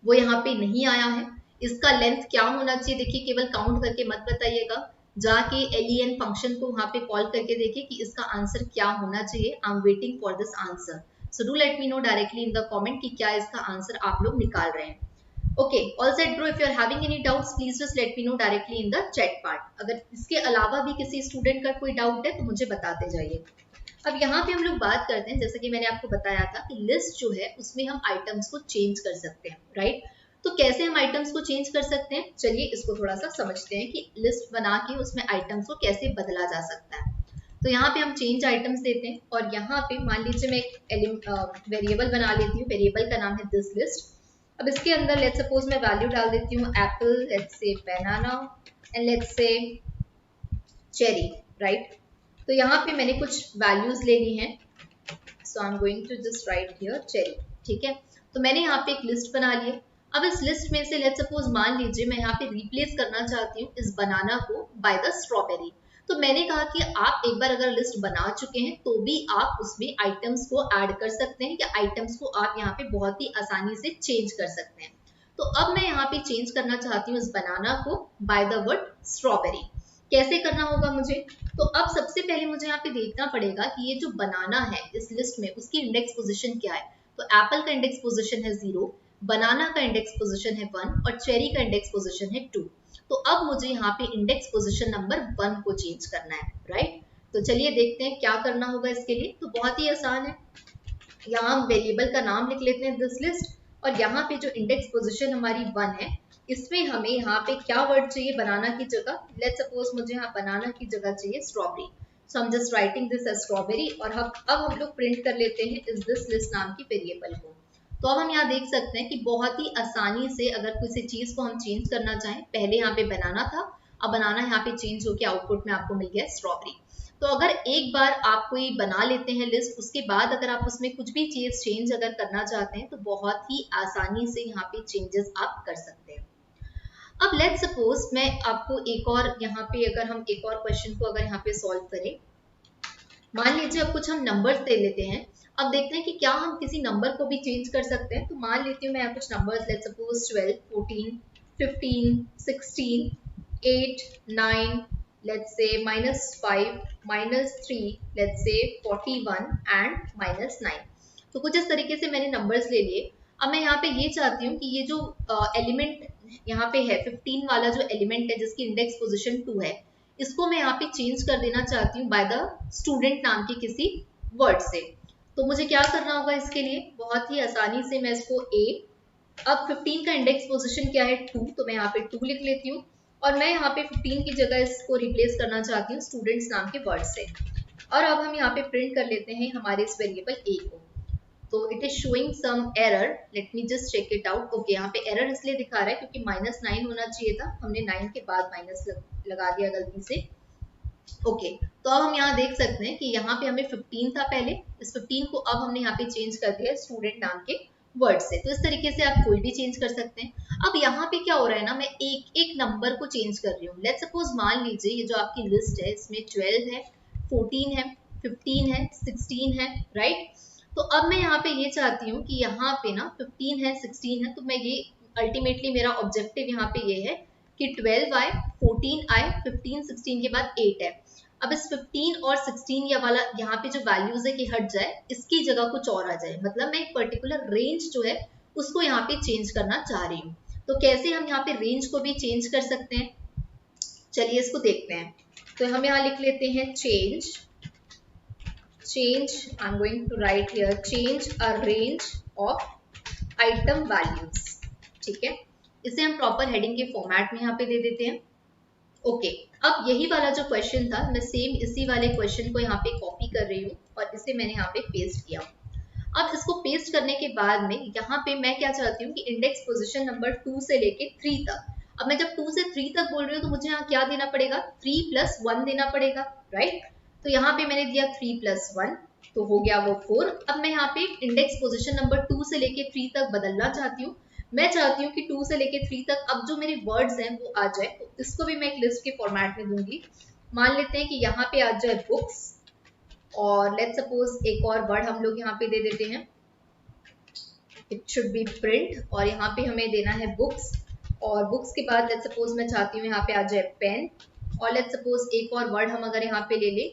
वो यहाँ पे नहीं आया है। इसका लेंथ क्या होना चाहिए, देखिए केवल काउंट करके मत बताइएगा, जाके len फंक्शन को वहां पे कॉल करके देखिए कि इसका आंसर क्या होना चाहिए। I am waiting for this answer, so do let me no directly in the comment कि क्या इसका आंसर आप लोग निकाल रहे हैं। Okay, all set bro, if you are having any doubts, please just let me know directly in the chat part. अगर इसके अलावा भी किसी स्टूडेंट का कोई डाउट है तो मुझे बताते जाइए। अब यहाँ पे हम लोग बात करते हैं, जैसे कि मैंने आपको बताया था कि लिस्ट जो है उसमें हम आइटम्स को चेंज कर सकते हैं, राइट। तो कैसे हम आइटम्स को चेंज कर सकते हैं, चलिए इसको थोड़ा सा समझते हैं कि लिस्ट बना के उसमें आइटम्स को कैसे बदला जा सकता है। तो यहाँ पे हम चेंज आइटम्स देते हैं, और यहाँ पे मान लीजिए मैं एक वेरिएबल बना लेती हूँ। वेरिएबल का नाम है दिस लिस्ट। अब इसके अंदर लेट्स सपोज मैं वैल्यू डाल देती हूँ apple, let's say banana, and let's say cherry, right. तो यहाँ पे मैंने कुछ वैल्यूज ले ली हैं, so I am going to just write here cherry, ठीक है। तो मैंने यहाँ पे एक लिस्ट बना ली है। अब इस लिस्ट में से लेट्स सपोज मान लीजिए मैं यहाँ पे रिप्लेस करना चाहती हूँ इस बनाना को बाय द स्ट्रॉबेरी। तो मैंने कहा कि आप एक बार अगर लिस्ट बना चुके हैं तो भी आप उसमें आइटम्स को ऐड कर सकते हैं, या आइटम्स को आप यहाँ पे बहुत ही आसानी से चेंज कर सकते हैं। तो अब मैं यहाँ पे चेंज करना चाहती हूँ इस बनाना को बाय द वर्ड स्ट्रॉबेरी। कैसे करना होगा मुझे, तो अब सबसे पहले मुझे यहाँ पे देखना पड़ेगा कि ये जो बनाना है इस लिस्ट में उसकी इंडेक्स पोजीशन क्या है। तो एप्पल का इंडेक्स पोजीशन है 0, बनाना का इंडेक्स पोजीशन है 1 और चेरी का इंडेक्स पोजीशन है 2। तो अब मुझे यहाँ पे इंडेक्स पोजीशन नंबर 1 को चेंज करना है, राइट। तो चलिए देखते हैं क्या करना होगा इसके लिए। तो बहुत ही आसान है, यहाँ हम वेरिएबल का नाम लिख लेते हैं दिस लिस्ट, और यहाँ पे जो इंडेक्स पोजीशन हमारी 1 है इसमें हमें यहाँ पे क्या वर्ड चाहिए बनाना की जगह। लेट्स सपोज मुझे यहाँ बनाना की जगह चाहिए strawberry, so I am just writing this as strawberry. और अब हम लोग प्रिंट कर लेते हैं इस दिस लिस्ट नाम की वेरिएबल को। तो अब हम यहाँ देख सकते हैं कि बहुत ही आसानी से अगर किसी चीज को हम चेंज करना चाहें, पहले यहाँ पे बनाना था, अब बनाना यहाँ पे चेंज होकर आउटपुट में आपको मिल गया स्ट्रॉबेरी। तो अगर एक बार आप कोई बना लेते हैं लिस्ट, उसके बाद अगर आप उसमें कुछ भी चीज चेंज अगर करना चाहते हैं तो बहुत ही आसानी से यहाँ पे चेंजेस आप कर सकते हैं। अब लेट्स सपोज मैं आपको एक और यहाँ पे अगर हम एक और क्वेश्चन को अगर यहाँ पे सॉल्व करें, मान लीजिए अब कुछ हम नंबर्स दे लेते हैं। अब देखते हैं कि क्या हम किसी नंबर को भी चेंज कर सकते हैं। तो मान लेती हूँ मैं यहाँ कुछ numbers, let's suppose 12, 14, 15, 16, 8, 9, let's say -5, -3, let's say 41 and -9। तो कुछ इस तरीके से मैंने नंबर्स ले लिए। अब मैं यहाँ पे ये चाहती हूँ कि ये जो एलिमेंट यहाँ पे है 15 वाला जो एलिमेंट है जिसकी इंडेक्स पोजीशन 2 है, इसको मैं यहाँ पे चेंज कर देना चाहती हूँ बाय द स्टूडेंट नाम के किसी वर्ड से। तो मुझे क्या करना होगा इसके लिए, बहुत ही आसानी से मैं इसको अब 15 का इंडेक्स पोजीशन क्या है 2, तो मैं यहाँ पे 2 लिख लेती हूँ और मैं यहाँ पे 15 की जगह इसको रिप्लेस करना चाहती हूँ स्टूडेंट्स नाम के वर्ड से। और अब हम यहाँ पे प्रिंट कर लेते हैं हमारे इस वेरिएबल a को। तो it is showing some error, let me just check it out. Okay, यहाँ पे एरर इसलिए दिखा रहा है क्योंकि -9 होना चाहिए था, हमने 9 के बाद माइनस लगा दिया गलती से। ओके, तो अब हम यहाँ देख सकते हैं कि यहाँ पे हमें 15 था पहले, इस 15 को अब हमने यहाँ पे चेंज कर दिया स्टूडेंट नाम के वर्ड से। तो इस तरीके से आप कोई भी चेंज कर सकते हैं। अब यहाँ पे क्या हो रहा है ना, मैं एक एक नंबर को चेंज कर रही हूँ। लेट्स सपोज मान लीजिए ये जो आपकी लिस्ट है इसमें 12 है, 14 है, 15 है, 16 है, राइट। तो अब मैं यहाँ पे ये चाहती हूँ कि यहाँ पे ना 15 है, 16 है, तो मैं ये अल्टीमेटली मेरा ऑब्जेक्टिव यहाँ पे ये है कि 12 आए, 14 आए, 15, 16 के बाद 8 है। अब इस 15 और 16 या वाला यहाँ पे जो वैल्यूज है कि हट जाए, इसकी जगह कुछ और आ जाए, मतलब मैं एक पर्टिकुलर रेंज जो है उसको यहाँ पे चेंज करना चाह रही हूँ। तो कैसे हम यहाँ पे रेंज को भी चेंज कर सकते हैं, चलिए इसको देखते हैं। तो हम यहाँ लिख लेते हैं change, I am going to write here change a range of item values, ठीक है। इसे हम प्रॉपर हेडिंग के फॉर्मेट में यहाँ पे दे देते हैं। ओके, अब यही वाला जो क्वेश्चन था, मैं सेम इसी वाले क्वेश्चन को यहाँ पे कॉपी कर रही हूँ और इसे मैंने यहाँ पे पेस्ट किया। अब इसको पेस्ट करने के बाद में यहाँ पे मैं क्या चाहती हूँ कि इंडेक्स पोजीशन नंबर 2 से लेके 3 तक। अब मैं जब 2 से 3 तक बोल रही हूँ तो मुझे यहाँ क्या देना पड़ेगा, 3 + 1 देना पड़ेगा, राइट। तो यहाँ पे मैंने दिया 3 + 1, तो हो गया वो 4। अब मैं यहाँ पे इंडेक्स पोजीशन नंबर 2 से लेके 3 तक बदलना चाहती हूँ। मैं चाहती हूँ कि 2 से लेके 3 तक अब जो मेरे वर्ड्स हैं वो आ जाए, तो इसको भी मैं एक लिस्ट के फॉर्मेट में दूंगी। मान लेते हैं कि यहाँ पे आ जाए बुक्स, और लेट्स सपोज एक और वर्ड हम लोग यहाँ पे दे देते हैं, इट शुड बी प्रिंट, और यहाँ पे हमें देना है बुक्स, और बुक्स के बाद लेट्स सपोज मैं चाहती हूँ यहाँ पे आ जाए पेन, और लेट्स सपोज एक और वर्ड हम अगर यहाँ पे ले ले,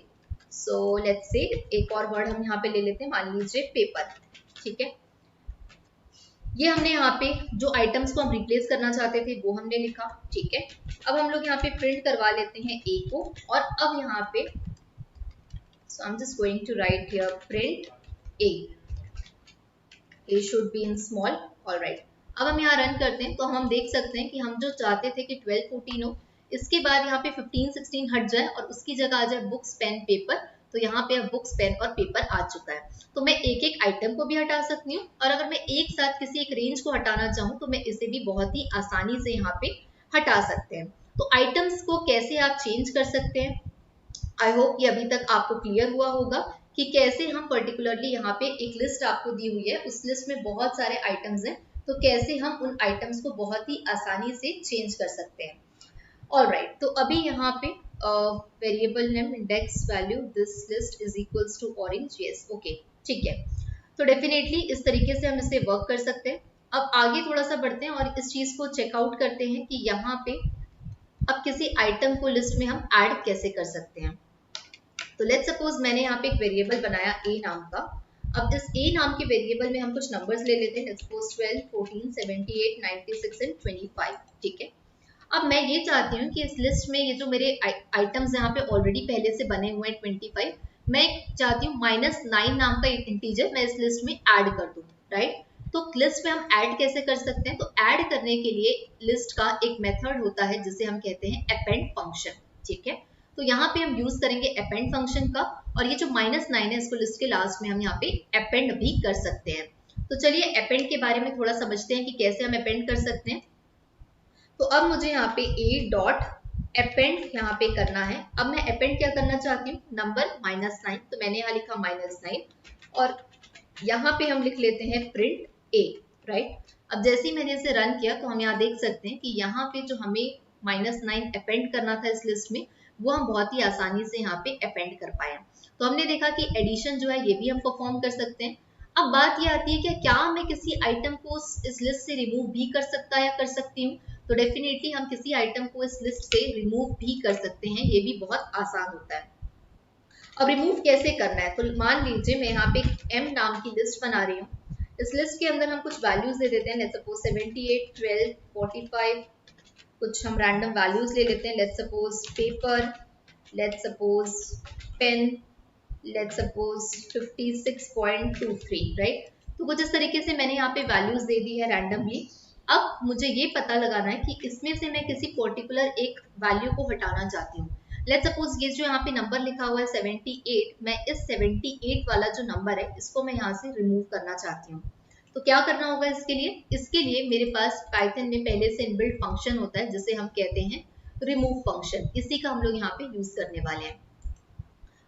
सो लेट्स से एक और वर्ड हम यहाँ पे ले लेते हैं, मान लीजिए पेपर, ठीक है। ये हमने यहाँ पे जो आइटम्स को हम रिप्लेस करना चाहते थे वो हमने लिखा, ठीक है। अब हम लोग यहाँ पे प्रिंट करवा लेते हैं ए को, और अब यहाँ पे so I am just going to write here print A should be in small, alright. अब हम यहाँ रन करते हैं तो हम देख सकते हैं कि हम जो चाहते थे कि 12, 14 हो, इसके बाद यहाँ पे 15, 16 हट जाए और उसकी जगह आ जाए बुक्स, पेन, पेपर। तो यहाँ पे अब बुक्स, पेन और पेपर आ चुका है। तो मैं एक एक आइटम को भी हटा सकती हूँ, और अगर मैं एक साथ किसी एक रेंज को हटाना चाहूँ तो मैं इसे भी बहुत ही आसानी से यहाँ पे हटा सकते हैं। तो आइटम्स को कैसे आप चेंज कर सकते हैं, आई होप ये अभी तक आपको क्लियर हुआ होगा कि कैसे हम पर्टिकुलरली यहाँ पे एक लिस्ट आपको दी हुई है, उस लिस्ट में बहुत सारे आइटम्स हैं, तो कैसे हम उन आइटम्स को बहुत ही आसानी से चेंज कर सकते हैं। ऑलराइट, तो अभी यहाँ पे variable name index value this list is equals to orange, yes, okay, ठीक है। तो डेफिनेटली इस तरीके से हम इसे वर्क कर सकते हैं। अब आगे थोड़ा सा बढ़ते हैं और इस चीज को चेकआउट करते हैं कि यहाँ पे अब किसी आइटम को लिस्ट में हम ऐड कैसे कर सकते हैं। तो लेट्स सपोज मैंने यहाँ पे एक वेरिएबल बनाया ए नाम का। अब इस a नाम के वेरिएबल में हम कुछ नंबर्स ले लेते हैं, सपोज 12, 14, 78, 96 एंड 25, ठीक है। अब मैं ये चाहती हूँ कि इस लिस्ट में ये जो मेरे आइटम्स यहाँ पे ऑलरेडी पहले से बने हुए हैं 25, मैं चाहती हूँ -9 नाम का इंटीजर मैं इस लिस्ट में ऐड कर दूँ, राइट। तो लिस्ट में हम ऐड कैसे कर सकते हैं, तो ऐड करने के लिए लिस्ट का एक मेथड होता है जिसे हम कहते हैं अपेंड फंक्शन, ठीक है। तो यहाँ पे हम यूज करेंगे अपेंड फंक्शन का, और ये जो -9 है इसको लिस्ट के लास्ट में हम यहाँ पे अपेंड भी कर सकते हैं। तो चलिए अपेंड के बारे में थोड़ा समझते हैं कि कैसे हम अपेंड कर सकते हैं। तो अब मुझे यहाँ पे a डॉट अपेंड यहाँ पे करना है। अब मैं अपेंड क्या करना चाहती हूँ, नंबर -9, तो मैंने यहाँ लिखा -9 और यहाँ पे हम लिख लेते हैं प्रिंट a, राइट। अब जैसे ही मैंने इसे रन किया तो हम यहाँ देख सकते हैं कि यहाँ पे जो हमें -9 अपेंड करना था इस लिस्ट में, वो हम बहुत ही आसानी से यहाँ पे अपेंड कर पाए। तो हमने देखा कि एडिशन जो है ये भी हम परफॉर्म कर सकते हैं। अब बात ये आती है कि क्या मैं किसी आइटम को इस लिस्ट से रिमूव भी कर सकता या कर सकती हूँ, तो डेफिनेटली हम किसी आइटम को इस लिस्ट से रिमूव भी कर सकते हैं, ये भी बहुत आसान होता है। अब रिमूव कैसे करना है, तो मान लीजिए मैं यहाँ पे m नाम की लिस्ट बना रही हूँ। इस लिस्ट के अंदर हम कुछ वैल्यूज दे देते हैं, लेट्स सपोज 78, 12, 45, कुछ हम रैंडम वैल्यूज ले लेते हैं, let's suppose paper, let's suppose pen, let's suppose 56.23, right. तो कुछ इस तरीके से मैंने यहाँ पे वैल्यूज दे दी है रैंडमली। अब मुझे ये पता लगाना है कि इसमें से मैं किसी पर्टिकुलर एक वैल्यू को हटाना चाहती हूँ। लेट्स सपोज ये जो यहाँ पे नंबर लिखा हुआ है 78, मैं इस 78 वाला जो नंबर है इसको मैं यहाँ से रिमूव करना चाहती हूँ। तो क्या करना होगा इसके लिए, इसके लिए मेरे पास पाइथन में पहले से इनबिल्ट फंक्शन होता है जिसे हम कहते हैं रिमूव फंक्शन, इसी का हम लोग यहाँ पे यूज करने वाले हैं।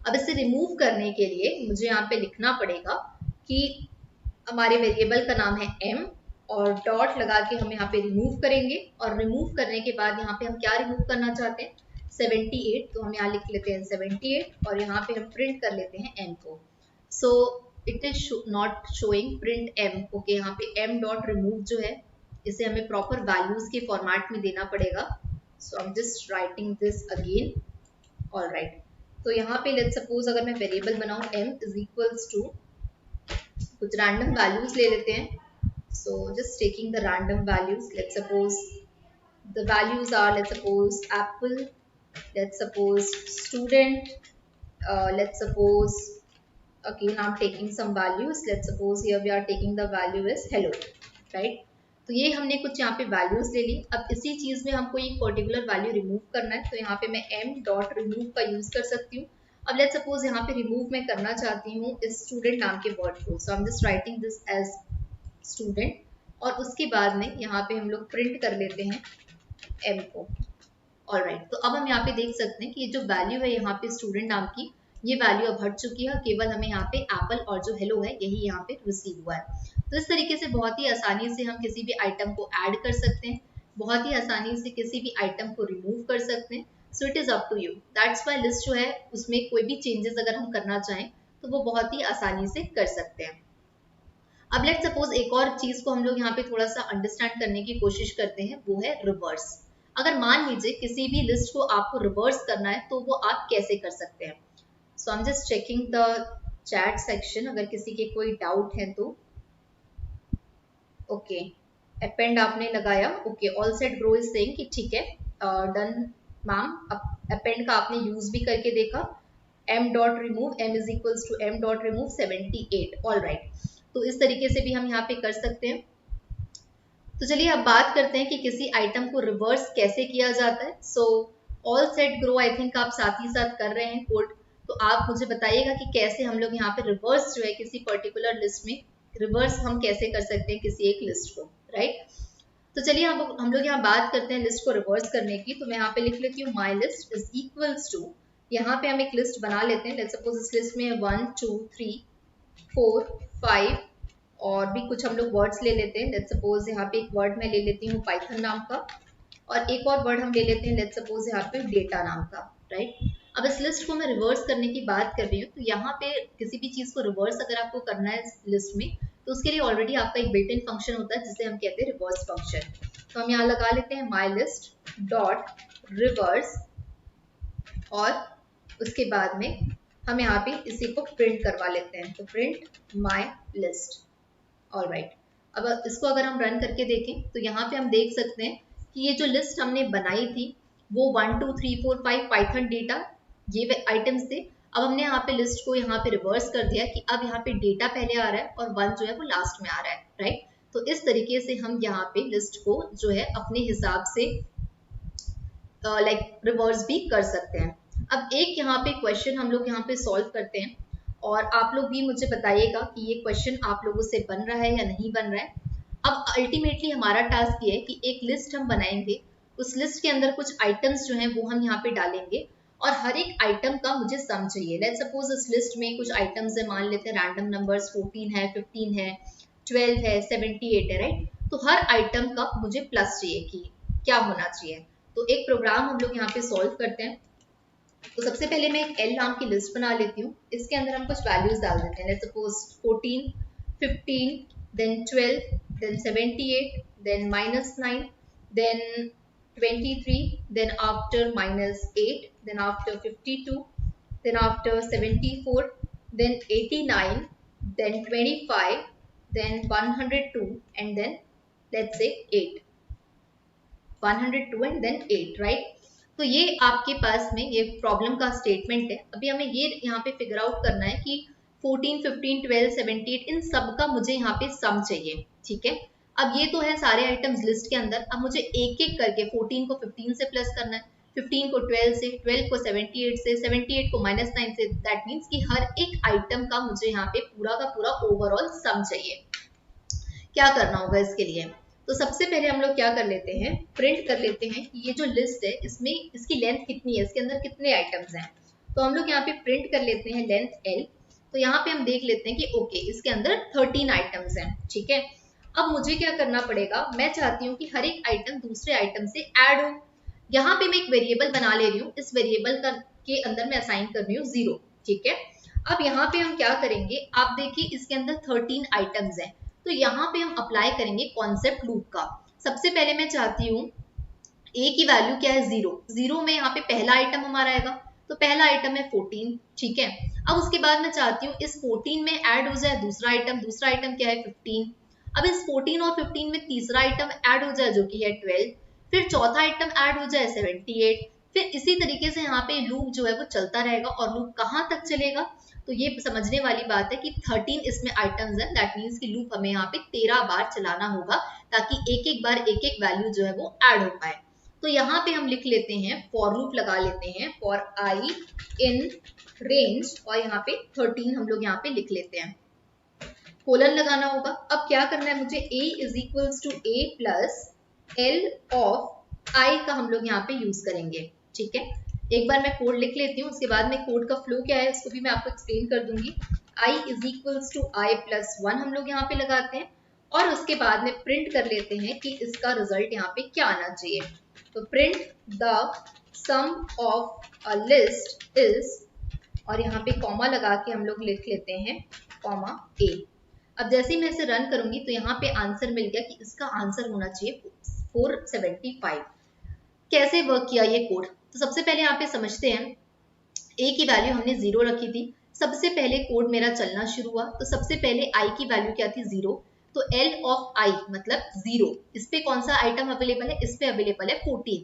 अब इसे रिमूव करने के लिए मुझे यहाँ पे लिखना पड़ेगा कि हमारे वेरिएबल का नाम है m और डॉट लगा के हम यहाँ पे रिमूव करेंगे, और रिमूव करने के बाद यहाँ पे हम क्या रिमूव करना चाहते हैं, 78, तो हम यहाँ लिख लेते हैं 78 और यहाँ पे हम प्रिंट कर लेते हैं m को। सो it is not showing print m, okay. यहाँ पे m डॉट रिमूव जो है इसे हमें प्रॉपर वैल्यूज के फॉर्मेट में देना पड़ेगा। So I am just writing this again, alright. तो यहाँ पे लेट्स सपोज अगर मैं वेरिएबल बनाऊं m इज इक्वल्स टू कुछ रैंडम वैल्यूज ले लेते हैं। So just taking the random values, let's suppose the values are, let's suppose apple, let's suppose student, let's suppose again I'm taking some values, let's suppose here we are taking the value is hello, right। तो ये हमने कुछ यहाँ पे वैल्यूज ले ली। अब इसी चीज में हमको एक पर्टिकुलर वैल्यू रिमूव करना है, तो यहाँ पे मैं m डॉट रिमूव का यूज कर सकती हूँ। अब लेट्स सपोज यहाँ पे रिमूव मैं करना चाहती हूँ इस स्टूडेंट नाम के वर्ड को, so I am just writing this as student, और उसके बाद में यहाँ पे हम लोग प्रिंट कर लेते हैं m को, ऑलराइट। तो अब हम यहाँ पे देख सकते हैं कि ये जो वैल्यू है यहाँ पे स्टूडेंट नाम की, ये वैल्यू अब हट चुकी है, केवल हमें यहाँ पे एप्पल और जो हेलो है यही यहाँ पे रिसीव हुआ है। तो इस तरीके से बहुत ही आसानी से हम किसी भी आइटम को ऐड कर सकते हैं, बहुत ही आसानी से किसी भी आइटम को रिमूव कर सकते हैं। So it is up to you, that's why list जो है उसमें कोई भी चेंजेस अगर हम करना चाहें तो वो बहुत ही आसानी से कर सकते हैं। अब लेट्स सपोज एक और चीज को हम लोग यहाँ पे थोड़ा सा अंडरस्टैंड करने की कोशिश करते हैं, वो है रिवर्स। अगर मान लीजिए किसी भी लिस्ट को आपको रिवर्स करना है तो वो आप कैसे कर सकते हैं। So I am just checking the chat section, अगर किसी के कोई डाउट है तो। ओके, अपेंड आपने लगाया, okay. All set grow is saying कि ठीक है, डन मैम। अपेंड का आपने यूज भी करके देखा, m dot remove, m is equals to m dot remove 78, alright. तो इस तरीके से भी हम यहाँ पे कर सकते हैं। तो चलिए अब बात करते हैं कि किसी आइटम को रिवर्स कैसे किया जाता है। So all set grow I think आप साथ ही साथ कर रहे हैं कोड, तो आप मुझे बताइएगा कि कैसे हम लोग यहाँ पे रिवर्स जो है किसी पर्टिकुलर लिस्ट में रिवर्स हम कैसे कर सकते हैं किसी एक लिस्ट को, राइट। तो चलिए हम लोग यहाँ बात करते हैं लिस्ट को रिवर्स करने की। तो मैं यहाँ पे लिख लेती हूँ my list is equals to, यहाँ पे हम एक लिस्ट बना लेते हैं। लेट्स सपोज इस लिस्ट में 1 2 3 4 5 और भी कुछ हम लोग वर्ड्स ले लेते हैं। लेट्स सपोज यहाँ पे एक वर्ड मैं ले लेती हूँ पाइथन नाम का, और एक और वर्ड हम ले लेते हैं लेट्स सपोज यहाँ पे डेटा नाम का, राइट। अब इस लिस्ट को मैं रिवर्स करने की बात कर रही हूँ, तो यहाँ पे किसी भी चीज को रिवर्स अगर आपको करना है इस लिस्ट में, तो उसके लिए ऑलरेडी आपका एक बिल्ट इन फंक्शन होता है जिसे हम कहते हैं रिवर्स फंक्शन। तो हम यहाँ लगा लेते हैं माई लिस्ट डॉट रिवर्स, और उसके बाद में हम यहाँ पे इसी को प्रिंट करवा लेते हैं, तो प्रिंट माई लिस्ट। ऑलराइट, अब इसको अगर हम रन करके देखें तो यहाँ पे हम देख सकते हैं कि ये जो लिस्ट हमने बनाई थी वो 1 2 3 4 5 पाइथन डेटा ये आइटम्स थे। अब हमने यहाँ पे लिस्ट को यहाँ पे रिवर्स कर दिया कि अब यहाँ पे डेटा पहले आ रहा है और 1 जो है वो लास्ट में आ रहा है, राइट। तो इस तरीके से हम यहाँ पे लिस्ट को जो है अपने हिसाब से लाइक रिवर्स भी कर सकते हैं। अब एक यहाँ पे क्वेश्चन हम लोग यहाँ पे सॉल्व करते हैं और आप लोग भी मुझे बताइएगा कि ये क्वेश्चन आप लोगों से बन रहा है या नहीं बन रहा है। अब अल्टीमेटली हमारा टास्क ये है कि एक लिस्ट हम बनाएंगे, उस लिस्ट के अंदर कुछ आइटम्स जो हैं वो हम यहाँ पे डालेंगे और हर एक आइटम का मुझे सम चाहिए। लेट्स सपोज इस लिस्ट में कुछ आइटम्स है, मान लेते हैं रैंडम नंबर्स 14 है, 15 है, 12 है, 78 है, राइट। तो हर आइटम का मुझे प्लस चाहिए कि क्या होना चाहिए। तो एक प्रोग्राम हम लोग यहाँ पे सॉल्व करते हैं। तो सबसे पहले मैं एक एल नाम की लिस्ट बना लेती हूँ, इसके अंदर हम कुछ वैल्यूज डाल देते हैं। Let's suppose 14, 15, then 12, then 78, then -9, then 23, then after -8, then after 52, then after 74, then 89, then 25, then 102, and then let's say 8, 102 and then 8, right? तो ये आपके पास में ये प्रॉब्लम का स्टेटमेंट है। अभी हमें ये यहाँ पे फिगर आउट करना है कि 14, 15, 12, 78 इन सब का मुझे यहाँ पे सम चाहिए, ठीक है। अब ये तो है सारे आइटम्स लिस्ट के अंदर। अब मुझे एक एक करके 14 को 15 से प्लस करना है, 15 को 12 से, 12 को 78 से, 78 को -9 से। दैट मीन्स कि हर एक आइटम का मुझे यहाँ पे पूरा का पूरा ओवरऑल सम चाहिए। क्या करना होगा इसके लिए? तो सबसे पहले हम लोग क्या कर लेते हैं, प्रिंट कर लेते हैं कि ये जो लिस्ट है इसमें इसकी लेंथ कितनी है, इसके अंदर कितने आइटम्स हैं। तो हम लोग यहाँ पे प्रिंट कर लेते हैं लेंथ एल। तो यहाँ पे हम देख लेते हैं कि ओके इसके अंदर 13 आइटम्स हैं, ठीक है। अब मुझे क्या करना पड़ेगा, मैं चाहती हूँ कि हर एक आइटम दूसरे आइटम से ऐड हो। यहाँ पे मैं एक वेरिएबल बना ले रही हूँ, इस वेरिएबल के अंदर मैं असाइन कर रही हूँ 0, ठीक है। अब यहाँ पे हम क्या करेंगे, आप देखिए इसके अंदर 13 आइटम्स हैं, तो यहाँ पे हम अप्लाई करेंगे कॉन्सेप्ट लूप का। सबसे पहले मैं चाहती हूँ a की वैल्यू क्या है 0, 0 में यहाँ पे पहला आइटम हमारा आएगा, तो पहला आइटम है 14, ठीक है। अब उसके बाद मैं चाहती हूँ इस 14 में ऐड हो जाए दूसरा आइटम, दूसरा आइटम क्या है 15। अब इस 14 और 15 में तीसरा आइटम ऐड हो जाए जो कि है 12, फिर चौथा आइटम ऐड हो जाए 78, फिर इसी तरीके से यहाँ पे लूप जो है वो चलता रहेगा। और लूप कहाँ तक चलेगा, तो ये समझने वाली बात है कि 13 इसमें आइटम्स है, दैट मीन्स कि लूप हमें यहाँ पे 13 बार चलाना होगा ताकि एक एक बार एक एक वैल्यू जो है वो ऐड हो पाए। तो यहाँ पे हम लिख लेते हैं, फॉर लूप लगा लेते हैं, फॉर आई इन रेंज, और यहाँ पे 13 हम लोग यहाँ पे लिख लेते हैं, कोलन लगाना होगा। अब क्या करना है मुझे, a is equals to a plus L of I का हम लोग यहाँ पे यूज करेंगे, ठीक है। एक बार मैं कोड लिख लेती हूँ, उसके बाद में कोड का फ्लो क्या है उसको भी मैं आपको एक्सप्लेन कर दूंगी। i is equals to I plus 1 हम लोग यहाँ पे लगाते हैं और उसके बाद में प्रिंट कर लेते हैं कि इसका रिजल्ट यहाँ पे क्या आना चाहिए। तो print the sum of a list is, और यहाँ पे कॉमा लगा के हम लोग लिख लेते हैं कॉमा a। अब जैसे ही मैं इसे रन करूंगी तो यहाँ पे आंसर मिल गया कि इसका आंसर होना चाहिए 475। कैसे वर्क किया ये कोड, तो सबसे पहले यहाँ पे समझते हैं। a की वैल्यू हमने 0 रखी थी, सबसे पहले कोड मेरा चलना शुरू हुआ। तो सबसे पहले i की वैल्यू क्या थी 0, तो l ऑफ i मतलब 0, इस पे कौन सा आइटम अवेलेबल है, इस पे अवेलेबल है 14।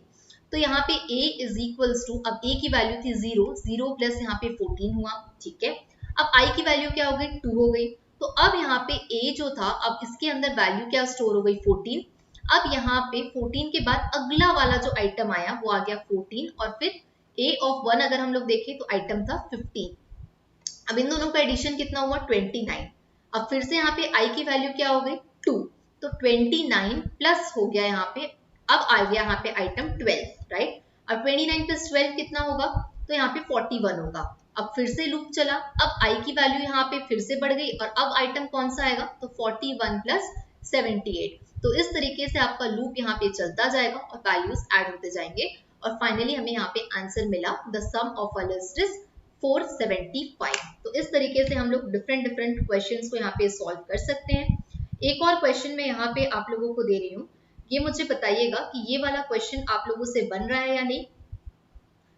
तो यहाँ पे a इज इक्वल्स टू, अब a की वैल्यू थी 0, 0 प्लस यहाँ पे 14 हुआ, ठीक है। अब i की वैल्यू क्या हो गई 2 हो गई। तो अब यहाँ पे a जो था, अब इसके अंदर वैल्यू क्या स्टोर हो गई 14। अब यहाँ पे 14 के बाद अगला वाला जो आइटम आया वो आ गया 14, और फिर a ऑफ 1 अगर हम लोग देखें तो आइटम था 15। अब इन दोनों का एडिशन कितना हुआ 29। अब फिर से यहाँ पे i की वैल्यू क्या हो गई 2, तो 29 प्लस हो गया यहाँ पे, अब आ गया यहाँ पे आइटम 12, राइट। अब 29 प्लस 12 कितना होगा, तो यहाँ पे 41 होगा। अब फिर से लूप चला, अब i की वैल्यू यहाँ पे फिर से बढ़ गई और अब आइटम कौन सा आएगा, तो 41 प्लस 78। तो इस तरीके से आपका लूप यहाँ पे चलता जाएगा और वैल्यूज ऐड होते जाएंगे और फाइनली हमें यहाँ पे आंसर मिला, the sum of a list is 475। तो इस तरीके से हम लोग डिफरेंट क्वेश्चंस को यहाँ पे सॉल्व कर सकते हैं। एक और क्वेश्चन मैं यहाँ पे आप लोगों को दे रही हूँ, ये मुझे बताइएगा कि ये वाला क्वेश्चन आप लोगों से बन रहा है या नहीं।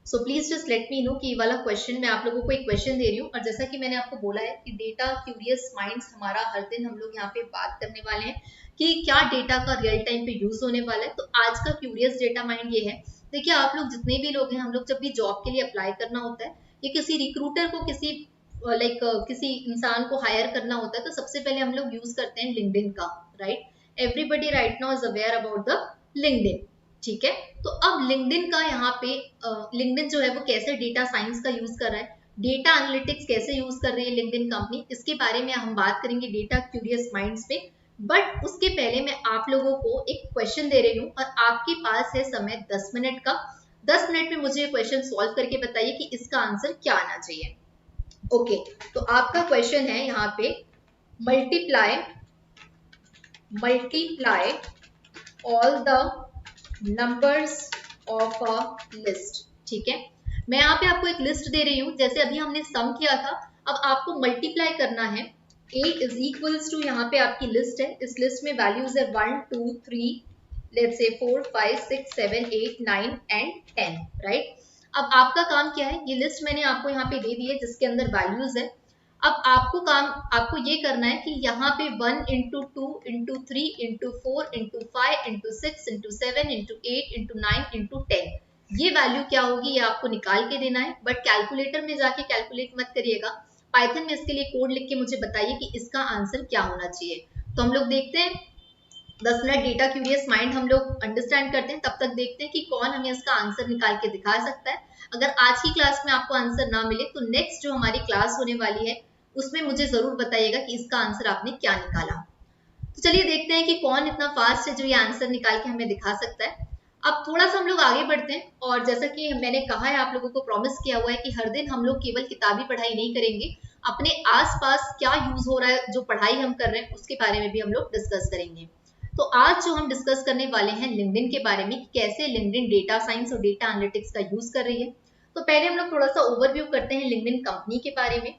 So please just let me no कि ये वाला क्वेश्चन, मैं आप लोगों को एक क्वेश्चन दे रही हूँ, और जैसा कि मैंने आपको बोला है कि डेटा क्यूरियस माइंड्स हमारा हर दिन हम लोग यहाँ पे बात करने वाले हैं कि क्या डेटा का रियल टाइम पे यूज होने वाला है। तो आज का क्यूरियस डेटा माइंड ये है, देखिए आप लोग जितने भी लोग हैं, हम लोग जब भी जॉब के लिए अप्लाई करना होता है या किसी रिक्रूटर को किसी किसी इंसान को हायर करना होता है, तो सबसे पहले हम लोग यूज करते हैं लिंक्डइन का, right. Everybody right now is aware about the LinkedIn, ठीक है। तो अब लिंक्डइन का यहाँ पे लिंक्डइन जो है वो कैसे डेटा साइंस का यूज कर रहा है, डेटा एनालिटिक्स कैसे यूज कर रही है लिंक्डइन कंपनी, इसके बारे में हम बात करेंगे डेटा क्यूरियस माइंड्स पे। बट उसके पहले मैं आप लोगों को एक क्वेश्चन दे रही हूँ और आपके पास है समय 10 मिनट का। 10 मिनट में मुझे ये क्वेश्चन सॉल्व करके बताइए कि इसका आंसर क्या आना चाहिए। ओके, तो आपका क्वेश्चन है यहाँ पे multiply all the numbers of a list, ठीक है। मैं यहाँ पे आपको एक लिस्ट दे रही हूँ, जैसे अभी हमने सम किया था, अब आपको मल्टीप्लाई करना है। a इज इक्वल्स टू, यहाँ पे आपकी लिस्ट है, इस लिस्ट में वैल्यूज है 1 2 3 लेट्स से 4 5 6 7 8 9 एंड 10, राइट। अब आपका काम क्या है, ये लिस्ट मैंने आपको यहाँ पे दे दी है जिसके अंदर वैल्यूज है। अब आपको ये करना है कि यहाँ पे 1 into 2 into 3 into 4 into 5 into 6 into 7 into 8 into 9 into 10, ये वैल्यू क्या होगी ये आपको निकाल के देना है। बट कैलकुलेटर में जाके कैलकुलेट मत करिएगा, पाइथन में इसके लिए कोड लिख के मुझे बताइए कि इसका आंसर क्या होना चाहिए। तो हम लोग देखते हैं 10 मिनट डेटा क्यूरियस माइंड हम लोग अंडरस्टैंड करते हैं, तब तक देखते हैं कि कौन हमें इसका आंसर निकाल के दिखा सकता है। अगर आज की क्लास में आपको आंसर ना मिले तो नेक्स्ट जो हमारी क्लास होने वाली है उसमें मुझे जरूर बताइएगा कि इसका आंसर आपने क्या निकाला। तो चलिए देखते हैं कि कौन इतना फास्ट है जो ये आंसर निकाल के हमें दिखा सकता है। अब थोड़ा सा हम लोग आगे बढ़ते हैं, और जैसा कि मैंने कहा है, आप लोगों को प्रॉमिस किया हुआ है कि हर दिन हम लोग केवल किताबी पढ़ाई नहीं करेंगे, अपने आसपास क्या यूज हो रहा है जो पढ़ाई हम कर रहे हैं उसके बारे में भी हम लोग डिस्कस करेंगे। तो आज जो हम डिस्कस करने वाले हैं लिंक्डइन के बारे में, कैसे लिंक्डइन डेटा साइंस और डेटा एनालिटिक्स का यूज कर रही है। तो पहले हम लोग थोड़ा सा ओवरव्यू करते हैं लिंक्डइन कंपनी के बारे में।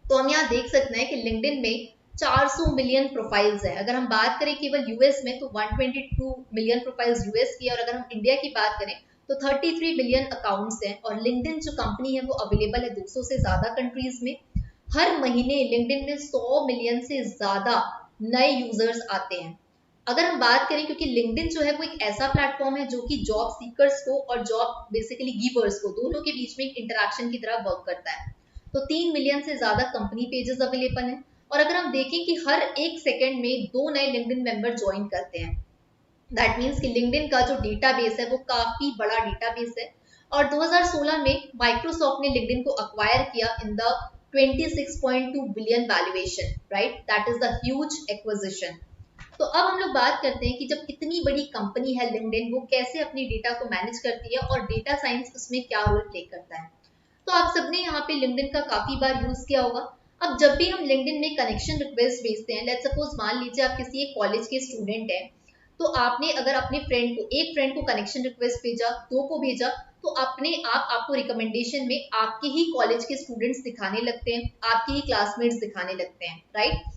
तो हम यहाँ देख सकते हैं कि लिंक्डइन में 400 मिलियन प्रोफाइल्स हैं। अगर हम बात करें केवल यूएस में तो 122 मिलियन प्रोफाइल्स यूएस की है, और अगर हम इंडिया की बात करें तो 33 मिलियन अकाउंट्स हैं। और लिंक्डइन जो कंपनी है वो अवेलेबल है 200 से ज्यादा कंट्रीज में। हर महीने लिंक्डइन में 100 मिलियन से ज्यादा नए यूजर्स आते हैं। अगर हम बात करें, क्योंकि लिंक्डइन जो है वो एक ऐसा प्लेटफॉर्म है जो कि जॉब सीकर्स को और जॉब बेसिकली गिवर्स को दोनों के बीच में एक इंटरेक्शन की तरह वर्क करता है। तो 3 मिलियन से ज्यादा कंपनी पेजेस अवेलेबल हैं। और अगर हम देखें कि हर एक सेकंड में 2 नए लिंक्डइन मेंबर ज्वाइन करते हैं, दैट मीन्स कि लिंक्डइन का जो डेटाबेस है वो काफी बड़ा डेटाबेस है। और 2016 में माइक्रोसॉफ्ट ने लिंक्डइन को अक्वायर किया in the 26.2 billion valuation, right, that is the huge acquisition. तो अब हम लोग बात करते हैं कि जब इतनी बड़ी कंपनी है लिंक्डइन, वो कैसे अपनी डेटा को मैनेज करती है और डेटा साइंस उसमें क्या रोल प्ले करता है। तो आप सबने यहाँ पे लिंक्डइन का काफी बार यूज किया होगा। अब जब भी हम लिंक्डइन में कनेक्शन रिक्वेस्ट भेजते हैं, लेट्स सपोज मान लीजिए आप किसी एक कॉलेज के स्टूडेंट हैं, तो आपने अगर अपने एक फ्रेंड को कनेक्शन रिक्वेस्ट भेजा, 2 को भेजा, तो अपने आप आपको रिकमेंडेशन में आपके ही कॉलेज के स्टूडेंट्स दिखाने लगते हैं, आपके ही क्लासमेट्स दिखाने लगते हैं, राइट।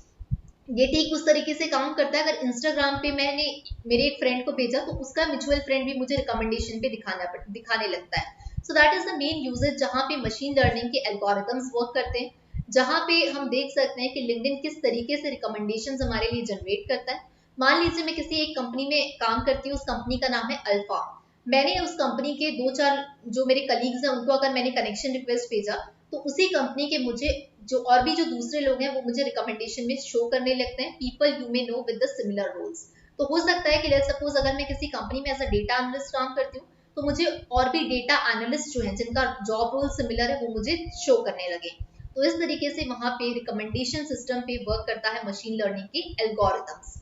ये ठीक उस तरीके से काम करता है। अगर इंस्टाग्राम पे मैंने मेरे एक फ्रेंड को भेजा तो उसका म्यूचुअल फ्रेंड भी मुझे रिकमेंडेशन पे दिखाने लगता है। So that is the main user जहां पे मशीन लर्निंग के एल्गोरिथम्स वर्क करते हैं, जहां पे हम देख सकते हैं कि लिंक्डइन किस तरीके से रिकमेंडेशंस हमारे लिए जनरेट करता है। मान लीजिए मैं किसी एक कंपनी में काम करती हूँ, उस कंपनी का नाम है अल्फा। मैंने उस कंपनी के 2-4 जो मेरे कलीग्स हैं उनको अगर मैंने कनेक्शन रिक्वेस्ट भेजा, तो उसी कंपनी के मुझे जो और भी जो दूसरे लोग हैं वो मुझे रिकमेंडेशन में शो करने लगते हैं, people you may know with the similar roles. तो हो सकता है कि लेट्स सपोज अगर मैं किसी कंपनी में एज अ डेटा एनालिस्ट काम करती हूँ, तो मुझे और भी डेटा एनालिस्ट जो हैं जिनका जॉब रोल सिमिलर है वो मुझे शो करने लगे। तो इस तरीके से वहां पे रिकमेंडेशन सिस्टम पे वर्क करता है मशीन लर्निंग के एल्गोरिथम्स।